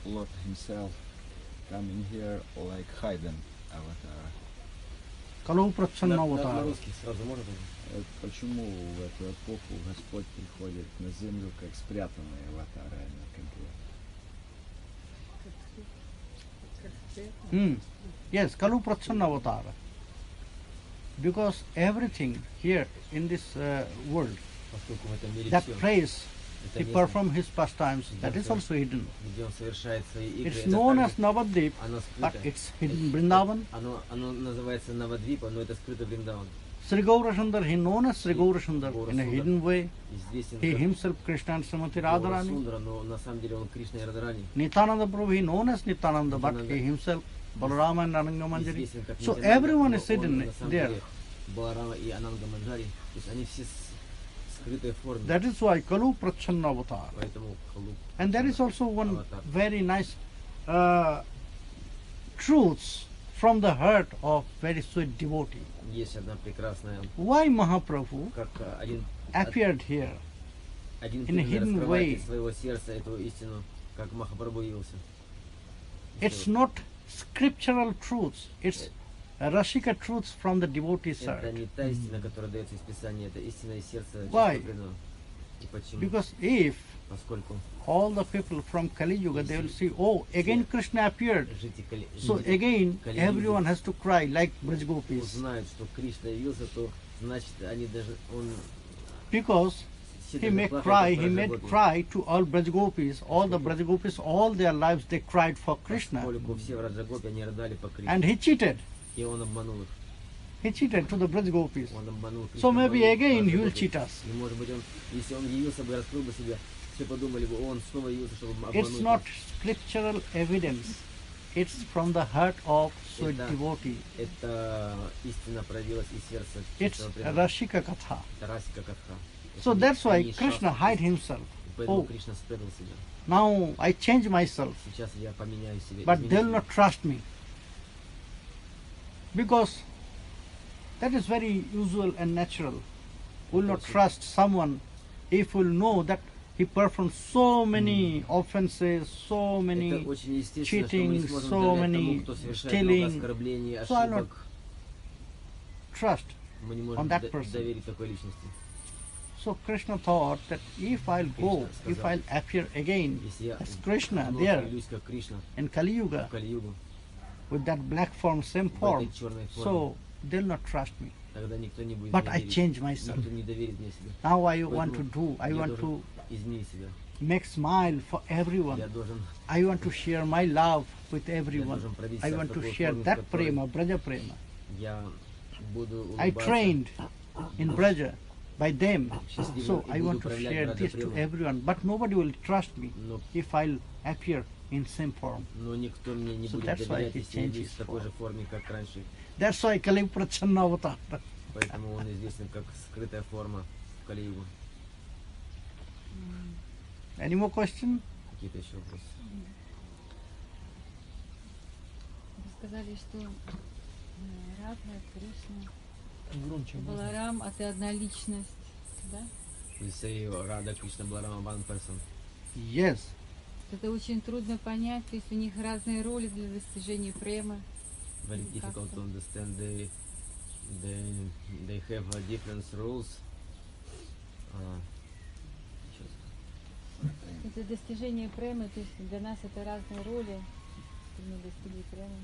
Lord himself coming here like hidden avatar? Kalau Prachana На Avatar. русский сразу можно тоже? Почему в эту эпоху Господь приходит на землю как спрятанный аватар, а не конкретно? Yes, Kalu Prachana Avatar. Because everything here in this world, Поскольку в этом мире that все, place это he место, performed his pastimes, that is also hidden. где он совершает свои игры, It's это known as также- Navadvip, оно but скрыто. it's hidden Vrindavan. Оно называется Навадвипа, но это скрыто Вриндаван. Sri Gaura Sundar, he known as Sri Gaura Sundar in a hidden way. Известен He как himself Krishna and Srimati Гаура Radharani. Сундара, но на самом деле он Кришна и Радharani. Nityananda Prabhu, he known as Nityananda, but Nityananda. he himself Balarama and Ananga Manjari. Известен как So Нитянанда, everyone но is он hidden на самом there. деле Баларама и Ананга Манджари, то есть они все скрытые в форме. That is why Kalu Prachana Avatar. Поэтому Халуп. And there is also one Avatar. very nice truths from the heart of very sweet devotee. Есть одна прекрасная, Why Mahaprabhu как один appeared here? один in a преданный hidden раскрывает way. из своего сердца эту истину, как Махапрабху явился. It's not scriptural truths, it's Rashika truths from the devotee's Это heart. не та истина, которая дается из Писания, это истина из сердца Why? чистого преданного. И почему? Because if Поскольку all the people from Kali Yuga, they will see, oh, again Krishna appeared. жители So again, Kali everyone Yuga has to cry like Braj Gopis. узнают, что Кришна явился, то значит они даже Because все he даже made плакают, cry, как he made Браджагопи. cry to all Braj Gopis, all the Braj Gopis, all their lives they cried for Krishna. Поскольку все в Раджагопе, они рыдали по Кришне. And he cheated. И он обманул их. He cheated to the Braj Gopis. Он обманул So Кришну, maybe обманул again he will Раджагопи. cheat us. И может быть он, если он явился бы, раскрыл бы себя, все подумали бы, он снова явился, чтобы обмануть. It's not нас. scriptural evidence. It's from the heart of sweet Это- devotee. Это истина проявилась из сердца It's чистого преданного. Rashika Katha. Это Расика Катха. So Это that's why не Krishna шастра. hid himself. Поэтому Oh, Кришна спрятал себя. now I change myself, Сейчас я поменяю себя. but изменю they'll себя. not trust me. Because that is very usual and natural. Will not trust someone if we'll know that he performed so many offenses, so Это many очень естественно, что мы не cheating, сможем so доверять many тому, кто совершает stealing. много оскорблений, So I'll not ошибок. trust. Мы не on можем that person. доверить такой личности. So Krishna thought that if I'll go, if I'll appear again Если я as Krishna вновь there явлюсь как Кришна in Kali Yuga в Кали-югу, with that black form, same в form, этой черной форме, so they'll not trust me. тогда никто не будет But мне I верить. change myself. Никто не доверит мне себя. Now I want to do, I Я want должен to изменить себя. make smile for Я everyone. должен, I want to share my love with я everyone. должен проявить I себя в want to такой share форме, в that которой prema, Braja prema. я буду I улыбаться. trained in Braja by them. Счастливым So и I буду want to проявлять share Браджа this to прему. everyone. But nobody will trust me Но, if I'll appear in same form. но никто мне не So будет that's why доверять, he если я changed явлюсь his в такой form. же форме, как раньше. That's why Kali Prachanna Avatar. Поэтому он известен как скрытая форма в Кали-югу. Any more question? Какие-то еще вопросы? Вы сказали, что Радха, Кришна, Баларам — это одна личность, да? You say Radha Krishna Balarama one person. Yes. Это очень трудно понять, то есть у них разные роли для достижения према. Very difficult to understand. They have different rules. Это достижение према, то есть для нас это разные роли, чтобы мы достигли према.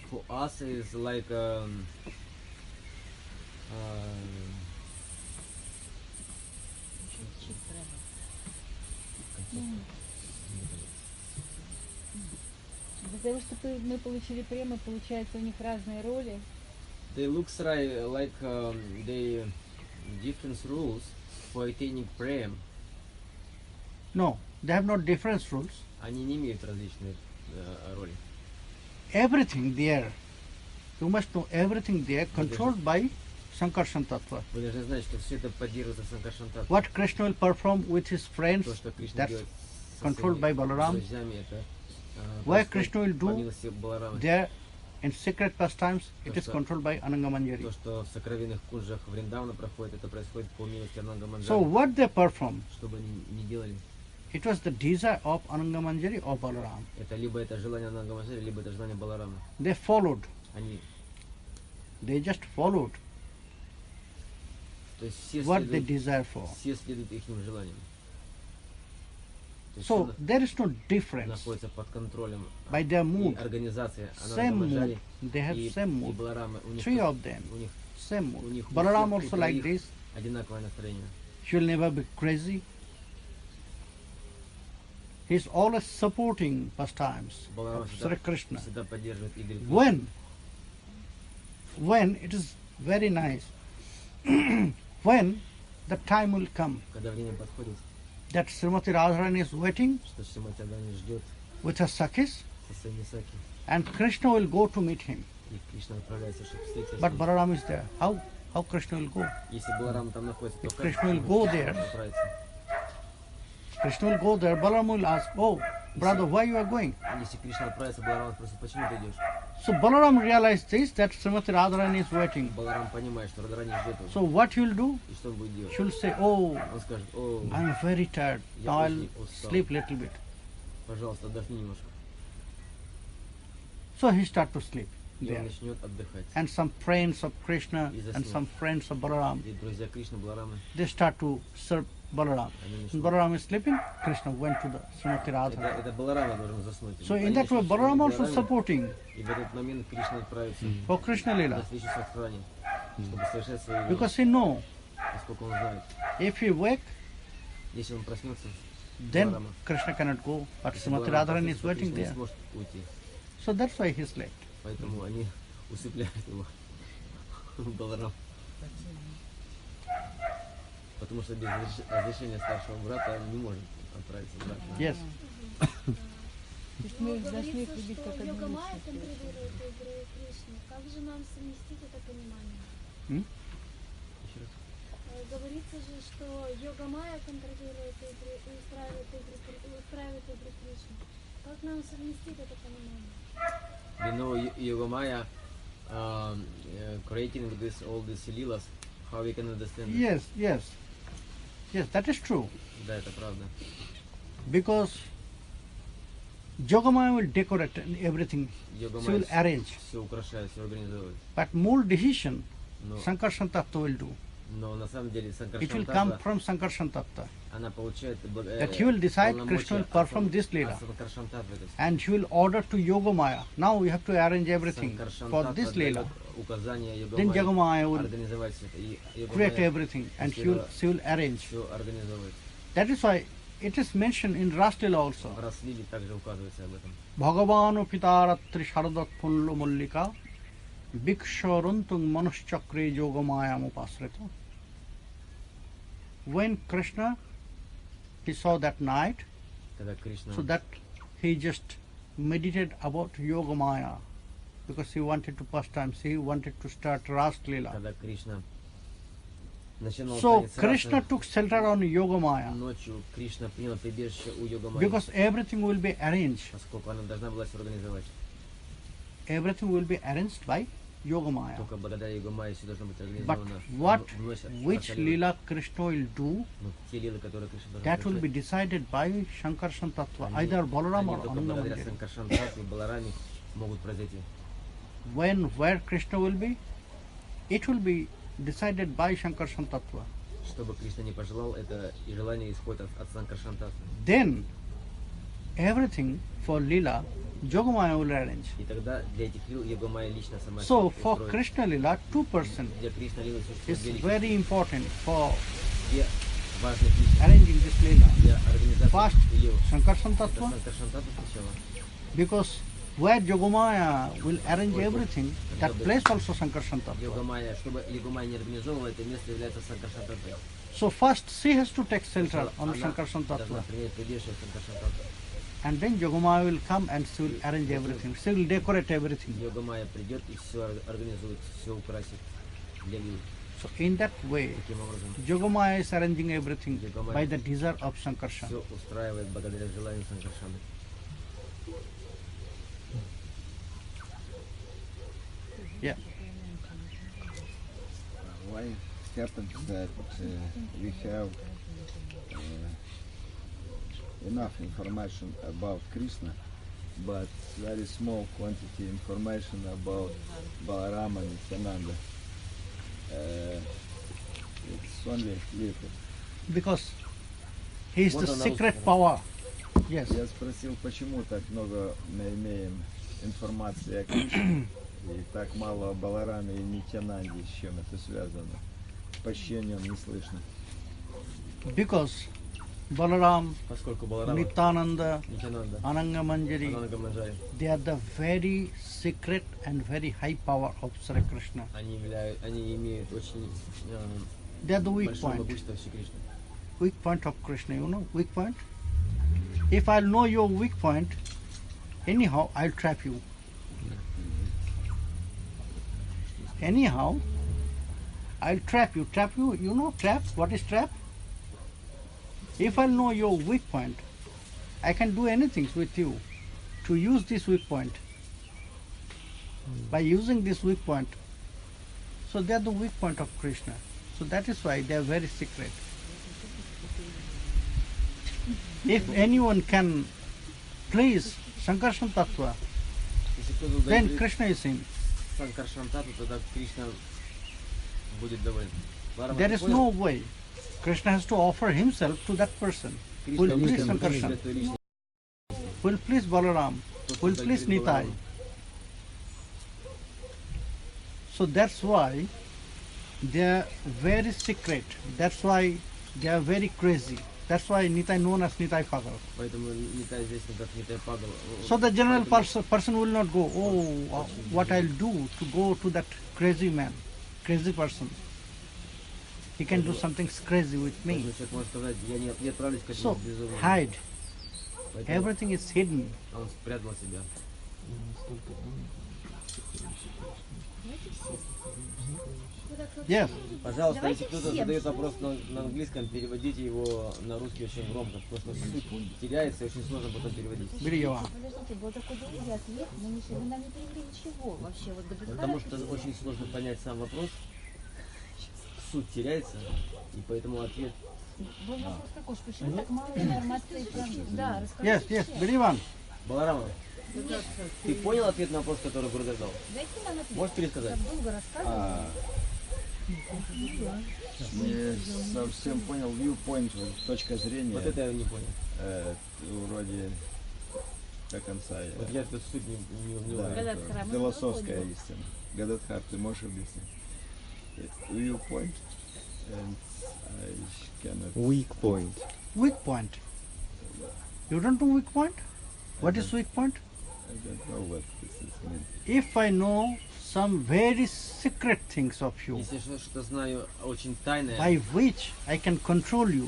For us is like Из-за того, что мы получили премы, получается у них разные роли. They looks like they different rules for attaining prem. No, they have not different rules. Они не имеют различные роли. Everything there, you must know everything there controlled by Sankarshan-tattva. Вы должны знать, что все это поддерживается Санкаршан-татвой. What Krishna will perform with his friends, То, что Кришна that's делает со controlled by своими Balaram. друзьями, это What происходит Krishna will по do милости Баларама. there in secret pastimes, it is So- controlled by Ananga Manjari. То, что в сокровенных кунжах Вриндавана проходит, это происходит по милости Ананга So Манджари. what they perform, Что бы они ни делали, it was the desire of Ananga Manjari or Balaram. это либо это желание Ананга Манджари, либо это желание Баларама. They followed, Они, they just followed то есть все what they следуют, desire for. все следуют их желаниям. То есть So всё there is no difference. находится под контролем By their и mood, организации Ананга same mood, Манджари they have и same mood. Баларама. У них, Three of them, у них same у mood. них у Balaram всех also like троих this. одинаковое настроение. He will never be crazy. He is always supporting pastimes Баларам of Sri Krishna. всегда поддерживает Игоря Кришну. When it is very nice, when the time will come Когда время подходит, that Srimati Radharani is waiting что Шримати Радхарани ждет with her Sakhis со своими саки, and Krishna will go to meet him. и Кришна отправляется, чтобы встретиться с But ним. Balaram is there. How Krishna will go? Если Баларам там находится, то If как Krishna will Кришна go может there, отправиться? Krishna will go there. Balaram will ask, "Oh, brother, why you are going?" Если Кришна отправится, Баларам спросит, почему ты идешь? So Balaram realized this that Srimati Radharani is waiting. Баларам понимает, что Радхарани ждет его. So what he will do? И что он будет делать? She will say, "Oh, Он скажет, о, I am very tired. Я Now I'll очень устал. sleep little bit." пожалуйста, отдохни немножко. So he start to sleep И он there. начнет отдыхать. And some friends of Krishna И and заснул. some friends of Balaram, И друзья Кришны, Баларамы, they start to serve Balaram. они When начнут. Balaram is sleeping, Krishna went to the Srimati Это Radharani. Баларама должен заснуть. So in Они that way, начнут Balaram служить also Балараме, supporting И в этот момент Кришна отправится for Krishna на Lila. встречу с Радхарани, чтобы совершать свои вещи, Because he know поскольку он знает, if he wake, если он проснется, then Баларама, Krishna cannot go. But если Srimati Баларам Radharani is проснется, waiting Кришна не there. сможет уйти. So that's why he slept. Поэтому они усыпляют его, Баларам. Потому что без разрешения старшего брата он не может отправиться в брат. Yes. То есть мы их должны их Говорится, любить что как одну йога Майя личность. контролирует игры Кришны. Как же нам совместить это понимание? Еще раз. Говорится же, что йога Майя контролирует игры и устраивает игры Кришны. Как нам совместить это понимание? We know Yoga Maya creating this all these leelas. How we can understand it? Yes, yes. Yes, that is true. Да, это правда. Because Yogamaya will decorate everything. Йога She will Майя arrange. все украшает, все организует. But more decision, Но, Sankarshan Tattva will do. но на самом деле It will come Санкаршан from Sankarshan Tattva. она получает That he will decide Krishna will perform this lila. And she will order to Yogamaya. Now you have to arrange everything for this lila. указания Then Йога Yogamaya will организовать все это. И Йога create Майя everything and she will arrange. все организовывает. That is why it is mentioned in Raslila also. В Раслиле также указывается об этом. Bhagavano pitaratri sharadat punlu mullika biksharuntung manuschakre yogamaya mupasrita. When Krishna, he saw that night, Когда Кришна so that he just meditated about Yogamaya because he wanted to pastimes, he wanted to start Raslila. когда Кришна начинал So танец Krishna расы, took shelter on Yogamaya ночью Кришна принял прибежище у Йога Майи, because everything will be arranged. поскольку она должна была все организовать. Everything will be arranged by Yogamaya. Только благодаря Йога Майе все должно быть But организовано. what, Вновь which Раслилу. lila Krishna will do, Но те лилы, которые Кришна должен that will be совершать, decided by Shankarshan Tattva, они- either Balaram они or только Ananda благодаря Manjari. Санкаршан Татве, Балараме могут произойти. When, where Krishna will be, it will be decided by Shankarshan Tattva. Что бы Кришна не пожелал, это и желание исходит от Санкаршан Татвы. Then, everything for lila, Yogamaya will arrange. И тогда для этих лил Йога Майя лично сама So, всё for устроит. Krishna lila, 2% Для Кришна лилы is существует две very личности. important for Две важных личностей arranging this Leela. для организации First, Лил. Sankarshan Это Tattva, Санкаршан-татва сначала. because where Yogamaya will arrange everything, that place also Sankarshan Tattva. Йога-майя, чтобы Йога-майя не организовывала, это место является Санкаршан-татвой. So first she has to take shelter on Она Sankarshan должна Tattva. принять прибежище в Санкаршан-татве. And then Yogamaya will come and she will arrange everything. She will decorate everything. Йога-майя придет и все организует, все украсит для Лил. So in that way, Таким образом, Yogamaya is arranging everything Yogamaya by the desire of Sankarshan. все устраивает благодаря желанию Санкаршана. Yeah. Why happens that we have enough information about Krishna, but very small quantity information about Balarama and Nityananda. It's only little. Because he is Вот the она secret русская. power. Yes. Я спросил, почему так много мы имеем информации о Кришне и так мало о Балараме и Нитянанде, с чем это связано. Почти о нем не слышно. Because Balaram, Поскольку Баларама, Nityananda, Нитянанда, Ananga Manjari, Ананга-манджари, they are the very secret and very high power of Sri Krishna. они имеют очень They are the weak большое point. могущество Шри Кришны. Weak point of Krishna, you know, weak point. If I'll know your weak point, anyhow I'll trap you. Anyhow, I'll trap you. Trap you, you know trap? What is trap? If I know your weak point, I can do anything with you to use this weak point. By using this weak point, so they are the weak point of Krishna. So that is why they are very secret. If anyone can please Sankarshan Tattva, Если кто-то then удовлетворит Krishna is in. Санкаршан-татву, тогда Кришна будет доволен. Баларама, There ты is понял? no way. Krishna has to offer himself to that person. Кришна Will please лично Sankarshan, для той личности, will please Balaram, тот, will кто please перед Nitai. Баларамом. So that's why they are very secret. That's why they are very crazy. That's why Nitai known as Nitai Pagal. Поэтому Нитай известен как Нитай Пагал. So the general Поэтому person will not go, oh, what I'll do to go to that crazy man, crazy person. He can do something crazy with me. каждый человек может сказать, я не отправлюсь к этому So безумному. hide. Поэтому Everything is hidden. он спрятал себя. Yes. Пожалуйста, если кто-то задает вопрос на английском, переводите его на русский очень громко, потому что суть теряется и очень сложно потом переводить. Бери его. Подождите, был такой долгий ответ, но вы нам не перевели ничего вообще. Вот Потому что очень сложно понять сам вопрос, суть теряется, и поэтому ответ. был вопрос такой, что почему так мало информации про... Да, Yes, расскажите. yes. Beri one. Баларама, ты понял ответ на вопрос, который Гурудев дал? Дайте нам ответ. Можешь пересказать? Так долго рассказывали. Не совсем понял viewpoint, точка зрения. Вот это я не понял. Вроде до конца. Вот я эту суть не Да, уловил. это философская истина. Гададхар, ты можешь объяснить? Viewpoint and I cannot. Weak point. Weak point. You don't know weak point? What is weak point? I don't know what this is meant. If I know some very secret things of you, Если я что-то знаю очень тайное, by which I can control you,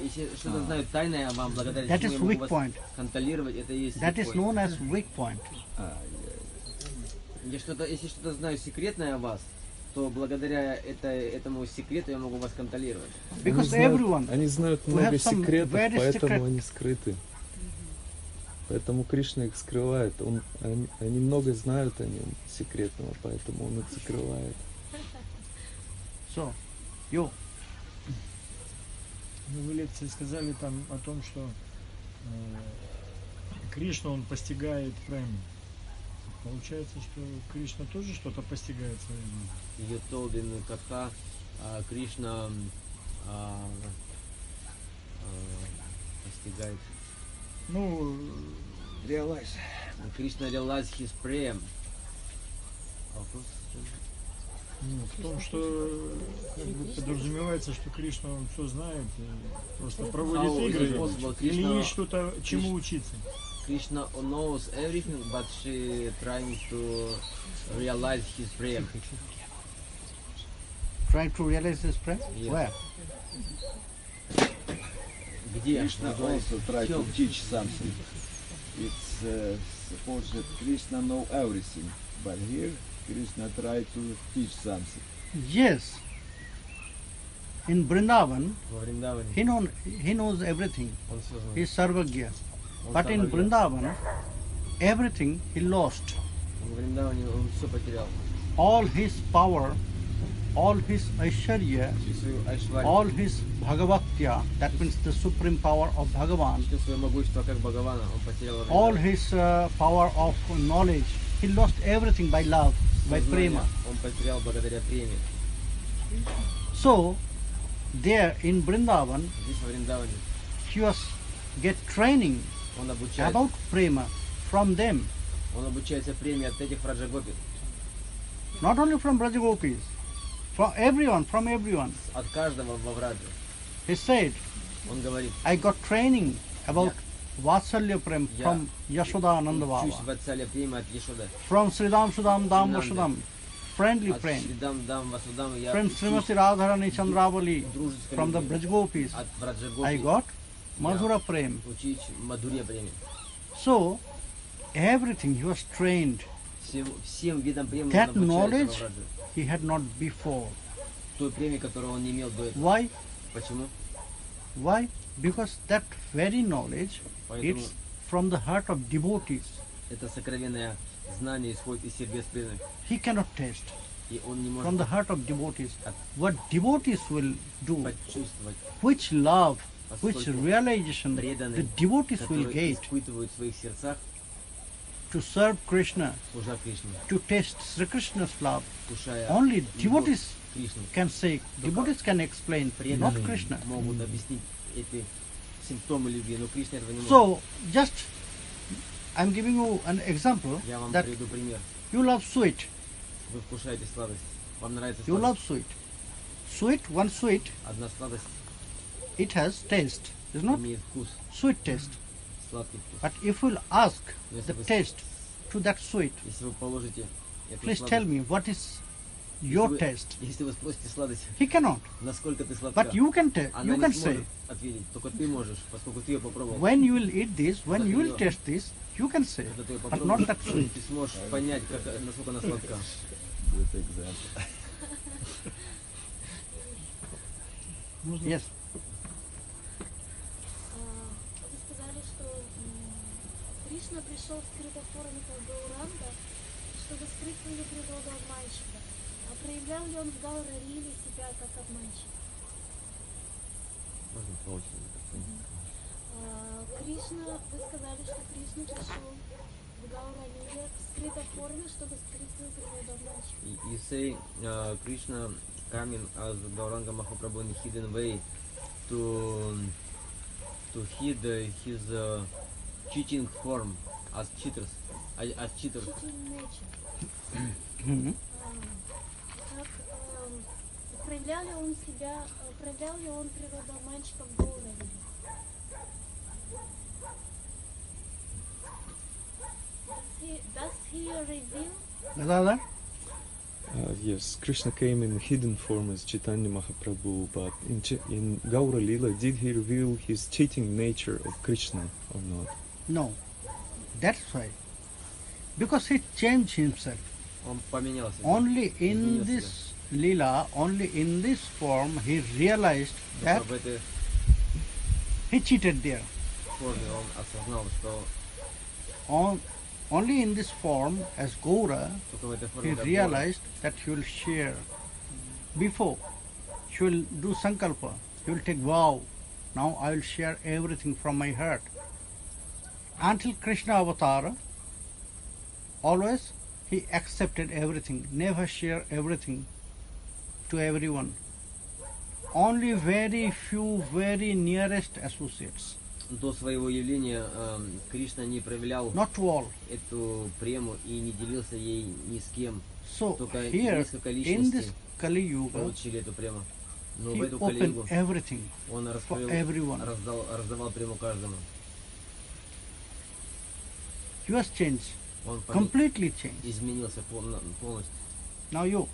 если что-то знаю тайное о вам, благодаря that чему is я могу weak вас point. контролировать, это и есть That weak is point. known as weak point. Если что-то знаю секретное о вас, то благодаря этому секрету я могу вас контролировать. Because everyone, Они знают we много have some секретов, very поэтому secret- они скрыты. Поэтому Кришна их скрывает. Они много знают о нем секретного, поэтому он их закрывает. so you, Ну, вы в лекции сказали там о том, что Кришна, он постигает прему. Получается, что Кришна тоже что-то постигает в своей жизни. You told in Katha, Krishna постигает. Ну, Krishna realized his prayam. Ну, в том, что как бы подразумевается, что Кришна он все знает, и просто проводит How is игры, it possible? или Krishna- есть что-то, чему учиться. Krishna knows everything, but she trying to realize his prayer. Trying to realize this prayer? Yes. Where? Где? Krishna also try to teach something. It's supposed that Krishna know everything, but here Krishna try to teach something. Yes. In Vrindavan, Во Вриндаване. he knows everything. Он все He знает. is Sarvagya. Он But in Сарвагья. Vrindavan, everything he lost. В Вриндаване он все потерял. All his power, all his Aishwarya, Всю свою айшварью, all his Bhagavatya, that means the supreme power of Bhagavan, все свое могущество как Бхагавана он потерял. во all Вриндаване. his power of knowledge. He lost everything by love, by Сознание prema. он потерял благодаря преме. So, there in Vrindavan, Здесь во Вриндаване he was get training он обучается. about prema from them, Он обучается преме от этих Враджагопи. not only from Brajagopis, from everyone, От каждого во Врадже. He said, Он говорит, I got training about Vatsalya Prem from Yashoda Nanda учусь Baba, в Ватсале преме от Ешода. from Sridam Sudam Dam Nanda. Vasudam, friendly От friend, Шридам Дам Васудам я from учусь Srimati Radharani Chandravali, дружеской from the любви. Brajgopis, От I Враджагопи got Madhura Prem. учить Мадхурья преме. So, everything he was trained, Всем видам премии that он обучается во knowledge Врадже. he had not before. Той премии, которую он не имел до этого. Why? Почему? Why? Because that very knowledge, Поэтому it's from the heart of devotees. это сокровенное знание исходит из сердец преданных. He cannot taste. И он не From the может heart of devotees. What devotees will do, почувствовать, which love, which поскольку realization the преданные, devotees will которые get испытывают в своих сердцах, to serve Krishna, служа Кришне, to taste Sri Krishna's love. вкушая Only любовь devotees к Кришне. can say, devotees can explain, not Преданные Krishna. могут объяснить эти симптомы любви, но Кришна этого не может. So, just I'm giving you an example Я вам that приведу пример. you love sweet. Вы вкушаете сладость. Вам нравится You love сладость. sweet. Sweet, one sweet, Одна сладость it has taste, is not имеет вкус, sweet taste. сладкий вкус. But if you'll ask Но если the вы, taste to that sweet, если вы положите эту please tell сладость, me what is your вы- taste. если вы спросите сладость, He cannot. насколько ты сладка, But you can tell, она you не can сможет say, ответить. Только ты можешь, поскольку ты ее попробовал. when you will eat this, when you will taste this, you can say, Когда ты ее but not попробуешь, that sweet. ты сможешь понять, насколько она сладка. Good example. Можно? Yes. Вы сказали, что Кришна пришел в скрытой форме как Гауранга, чтобы скрыть свою природу обманщика. А проявлял ли он в Гаурариле себя как обманщик? Можно по очереди. Кришна, вы сказали, что Кришна пришел в Гаурариле в скрытой форме, чтобы скрыть свою природу обманщика. You say Krishna coming as Gauranga Mahaprabhu in a hidden way to hide his cheating form as cheaters, as cheaters. Cheating nature. Mhm. Как проявлял ли он себя, проявлял ли он природу обманщика в Гаурариле? Does he reveal? Radha? Yes, Krishna came in hidden form as Chaitanya Mahaprabhu, but in Gaura Lila, did he reveal his cheating nature of Krishna or not? No. That's why. Because he changed himself. Он поменялся. Only in Изменился. this lila, only in this form, he realized that Только в этой he cheated there. форме он осознал, что Only in this form, as Gaura, только в этой he форме как realized that he will share. Before, he will do sankalpa, he will take vow. Now I will share everything from my heart. Until Krishna Avatar, always he accepted everything, never share everything to everyone. Only very few, very nearest associates, до своего явления Кришна не проявлял not to all. эту прему и не делился ей ни с кем. So Только here, несколько in this личностей Kali Yuga, получили эту прему. Но в he эту opened Кали-югу everything он for раскрыл, everyone. раздавал прему каждому. You has changed, Он completely changed. изменился полностью. Now you.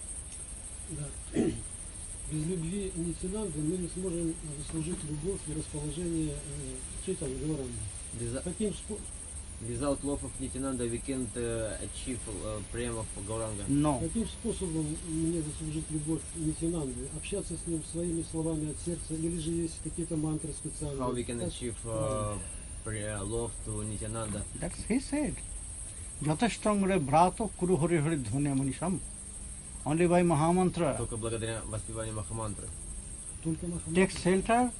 Да. Без любви Нитянанды мы не сможем заслужить любовь и расположение Чайтаньи Гауранги. Каким способом? Without love of Nityananda we can't achieve prema of Gauranga. No. Каким способом мне заслужить любовь Нитянанды? Общаться с ним своими словами от сердца, или же есть какие-то мантры специальные? How we can achieve love to Nityananda? That's he said. Yatashtrangre bhrato kuru hari hari dhune manisham. Only by Mahamantra. Только благодаря воспеванию Махамантры. Только Махамантра.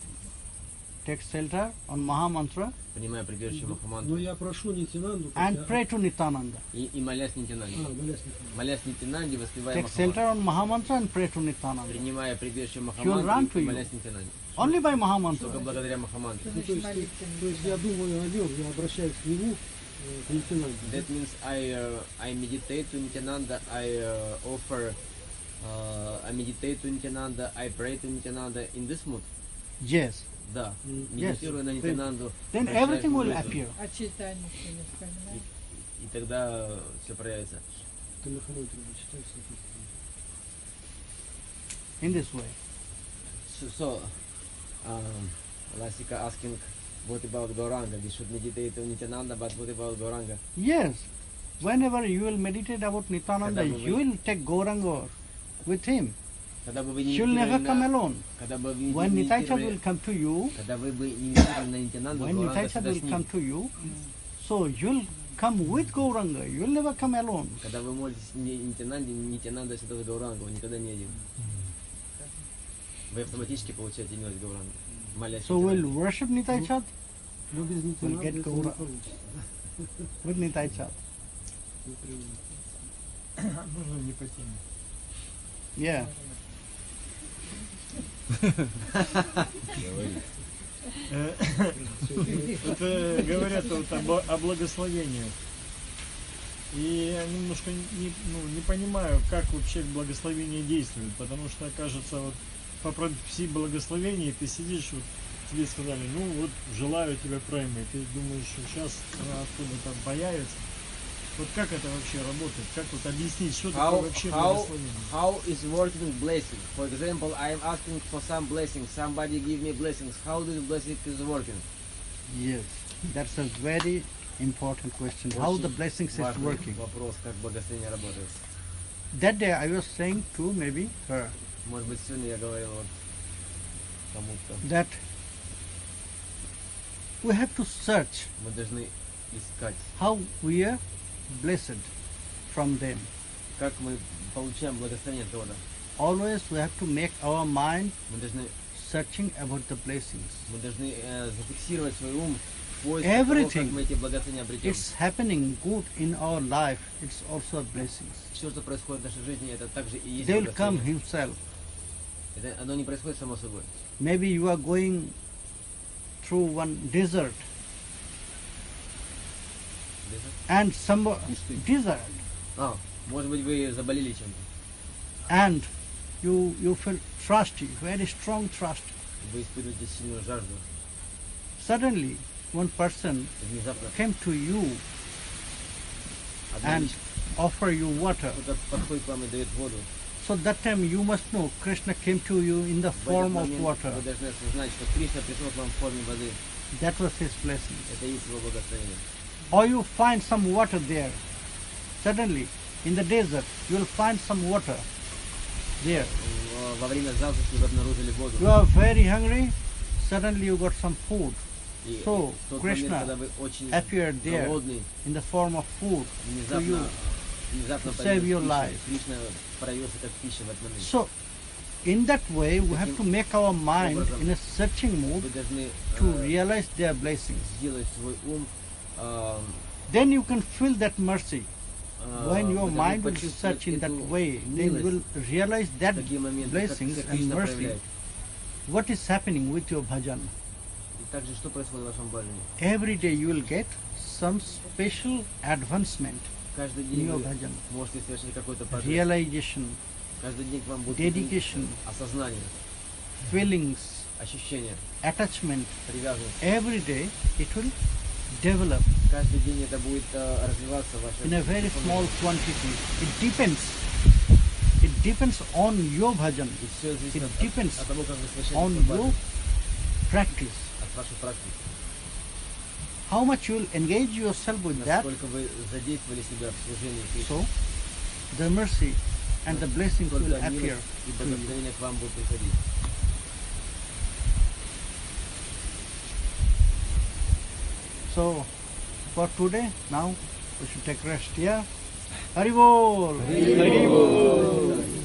Take shelter on Mahamantra Принимая прибежище Но Махамантры. я прошу Нитянанду, and pray to Nityananda. И молясь Нитянанде. Молясь Нитянанде, воспевая Take shelter Махамантру. on Mahamantra and pray to Nityananda. Принимая прибежище run Махамантры to и you. молясь Нитянанде. Only by Mahamantra. Только благодаря Махамантре. то есть я думаю о нем, я обращаюсь к нему, к Нитянанде. That means I meditate to Nityananda, I meditate to Nityananda, I pray to Nityananda in this mood. Yes. Да. Yes. Медитируя на Нитянанду. Then обращаясь everything к will Богу. appear. А читание что не вспоминать? И тогда все проявится. Ты Махамантру читаешь, In this way. So, Lasika asking, what about Gauranga? We should meditate on Nityananda, but what about Gauranga? Yes. Whenever you will meditate about Nityananda, you will take Gauranga with him. Когда бы вы She will never come медитировали alone. когда бы вы When Nityananda will медитировали, come to you, когда вы бы не медитировали на Нитянанду, when Gauranga Nityananda всегда с will come ним. to you, so you'll come with Gauranga. You'll never come alone. Когда вы молитесь Нитянанде, Нитянанда всегда с Gauranga, он никогда не один. Вы автоматически получаете милость Gauranga. Молясь So we'll Нитянанде. worship Nityananda но без Нитянанды get это Gaura. не получится. with Nityananda. Можно не по теме. Yeah. Это говорят вот о благословениях. И я немножко не понимаю, как вообще благословение действует, потому что, кажется, вот по все благословения ты сидишь, вот тебе сказали, ну вот желаю тебе праймы, ты думаешь, что сейчас она откуда-то появится. Вот как это вообще работает? Как вот объяснить, что такое вообще благословение? How is working blessing? For example, I am asking for some blessings. Somebody give me blessings. How this blessing is working? Yes. That's a very important question. How the blessings is Важный working. вопрос, как благословение работает. That day I was saying to maybe her Может быть, сегодня я говорил вот кому-то. that we have to search Мы должны искать, how we are blessed from them. как мы получаем благословение от Господа. Always we have to make our mind Мы должны searching about the blessings. зафиксировать свой ум в поиске того, как Everything мы эти благословения обретем. It's happening good in our life. It's also blessings. Все, что происходит в нашей жизни, это также и есть They will come благословение. himself. Оно не происходит само собой. Maybe you are going through one desert and some desert Может быть, вы заболели чем-то. and you feel thirsty, very strong thirst. Вы испытываете сильную жажду. Suddenly one person Внезапно came to you одна and личность, offer you water. кто-то подходит к вам и дает воду. So that time you must know Krishna came to you in the В этот form of момент water. вы должны осознать, что Кришна пришел к вам в форме воды. That was his blessing. Это и есть его благословение. Or you find some water there. Suddenly in the desert you will find some water there. Во время засухи вы обнаружили воду. You are very hungry, suddenly you got some food. И So, в тот Krishna момент, когда вы очень appeared there голодный, in the form of food to you. внезапно to save your появилась life. пища. Кришна проявился как пища в этот момент. So in that way we have to make our mind in a searching mood Вы должны to realize their blessings. сделать свой ум. Then you can feel that mercy. When your вы должны mind will почувствовать search in that эту way, then you will милость realize that в такие моменты, blessings как and Кришна mercy. проявляет. What is happening with your bhajan? И также, что происходит в вашем баджане? Every day you will get some special advancement. Каждый in день your вы bhajan. можете совершить какой-то подвиг. Realization, Каждый день к вам будет dedication, осознание, feelings, ощущение, attachment. привязанность. Every day it will develop Каждый день это будет развиваться в вашем in a very духовном small мире. quantity. It depends on your bhajan. И все зависит It depends от того, как вы совершаете on свой your баджан, practice. от вашей практики. How much you will engage yourself with that, Насколько вы задействовали себя в служении Кришне, so the mercy and the blessings will только appear милость и to you. благословение к вам будут приходить. So for today, now we should take rest here. Hari Bol. Hari Bol.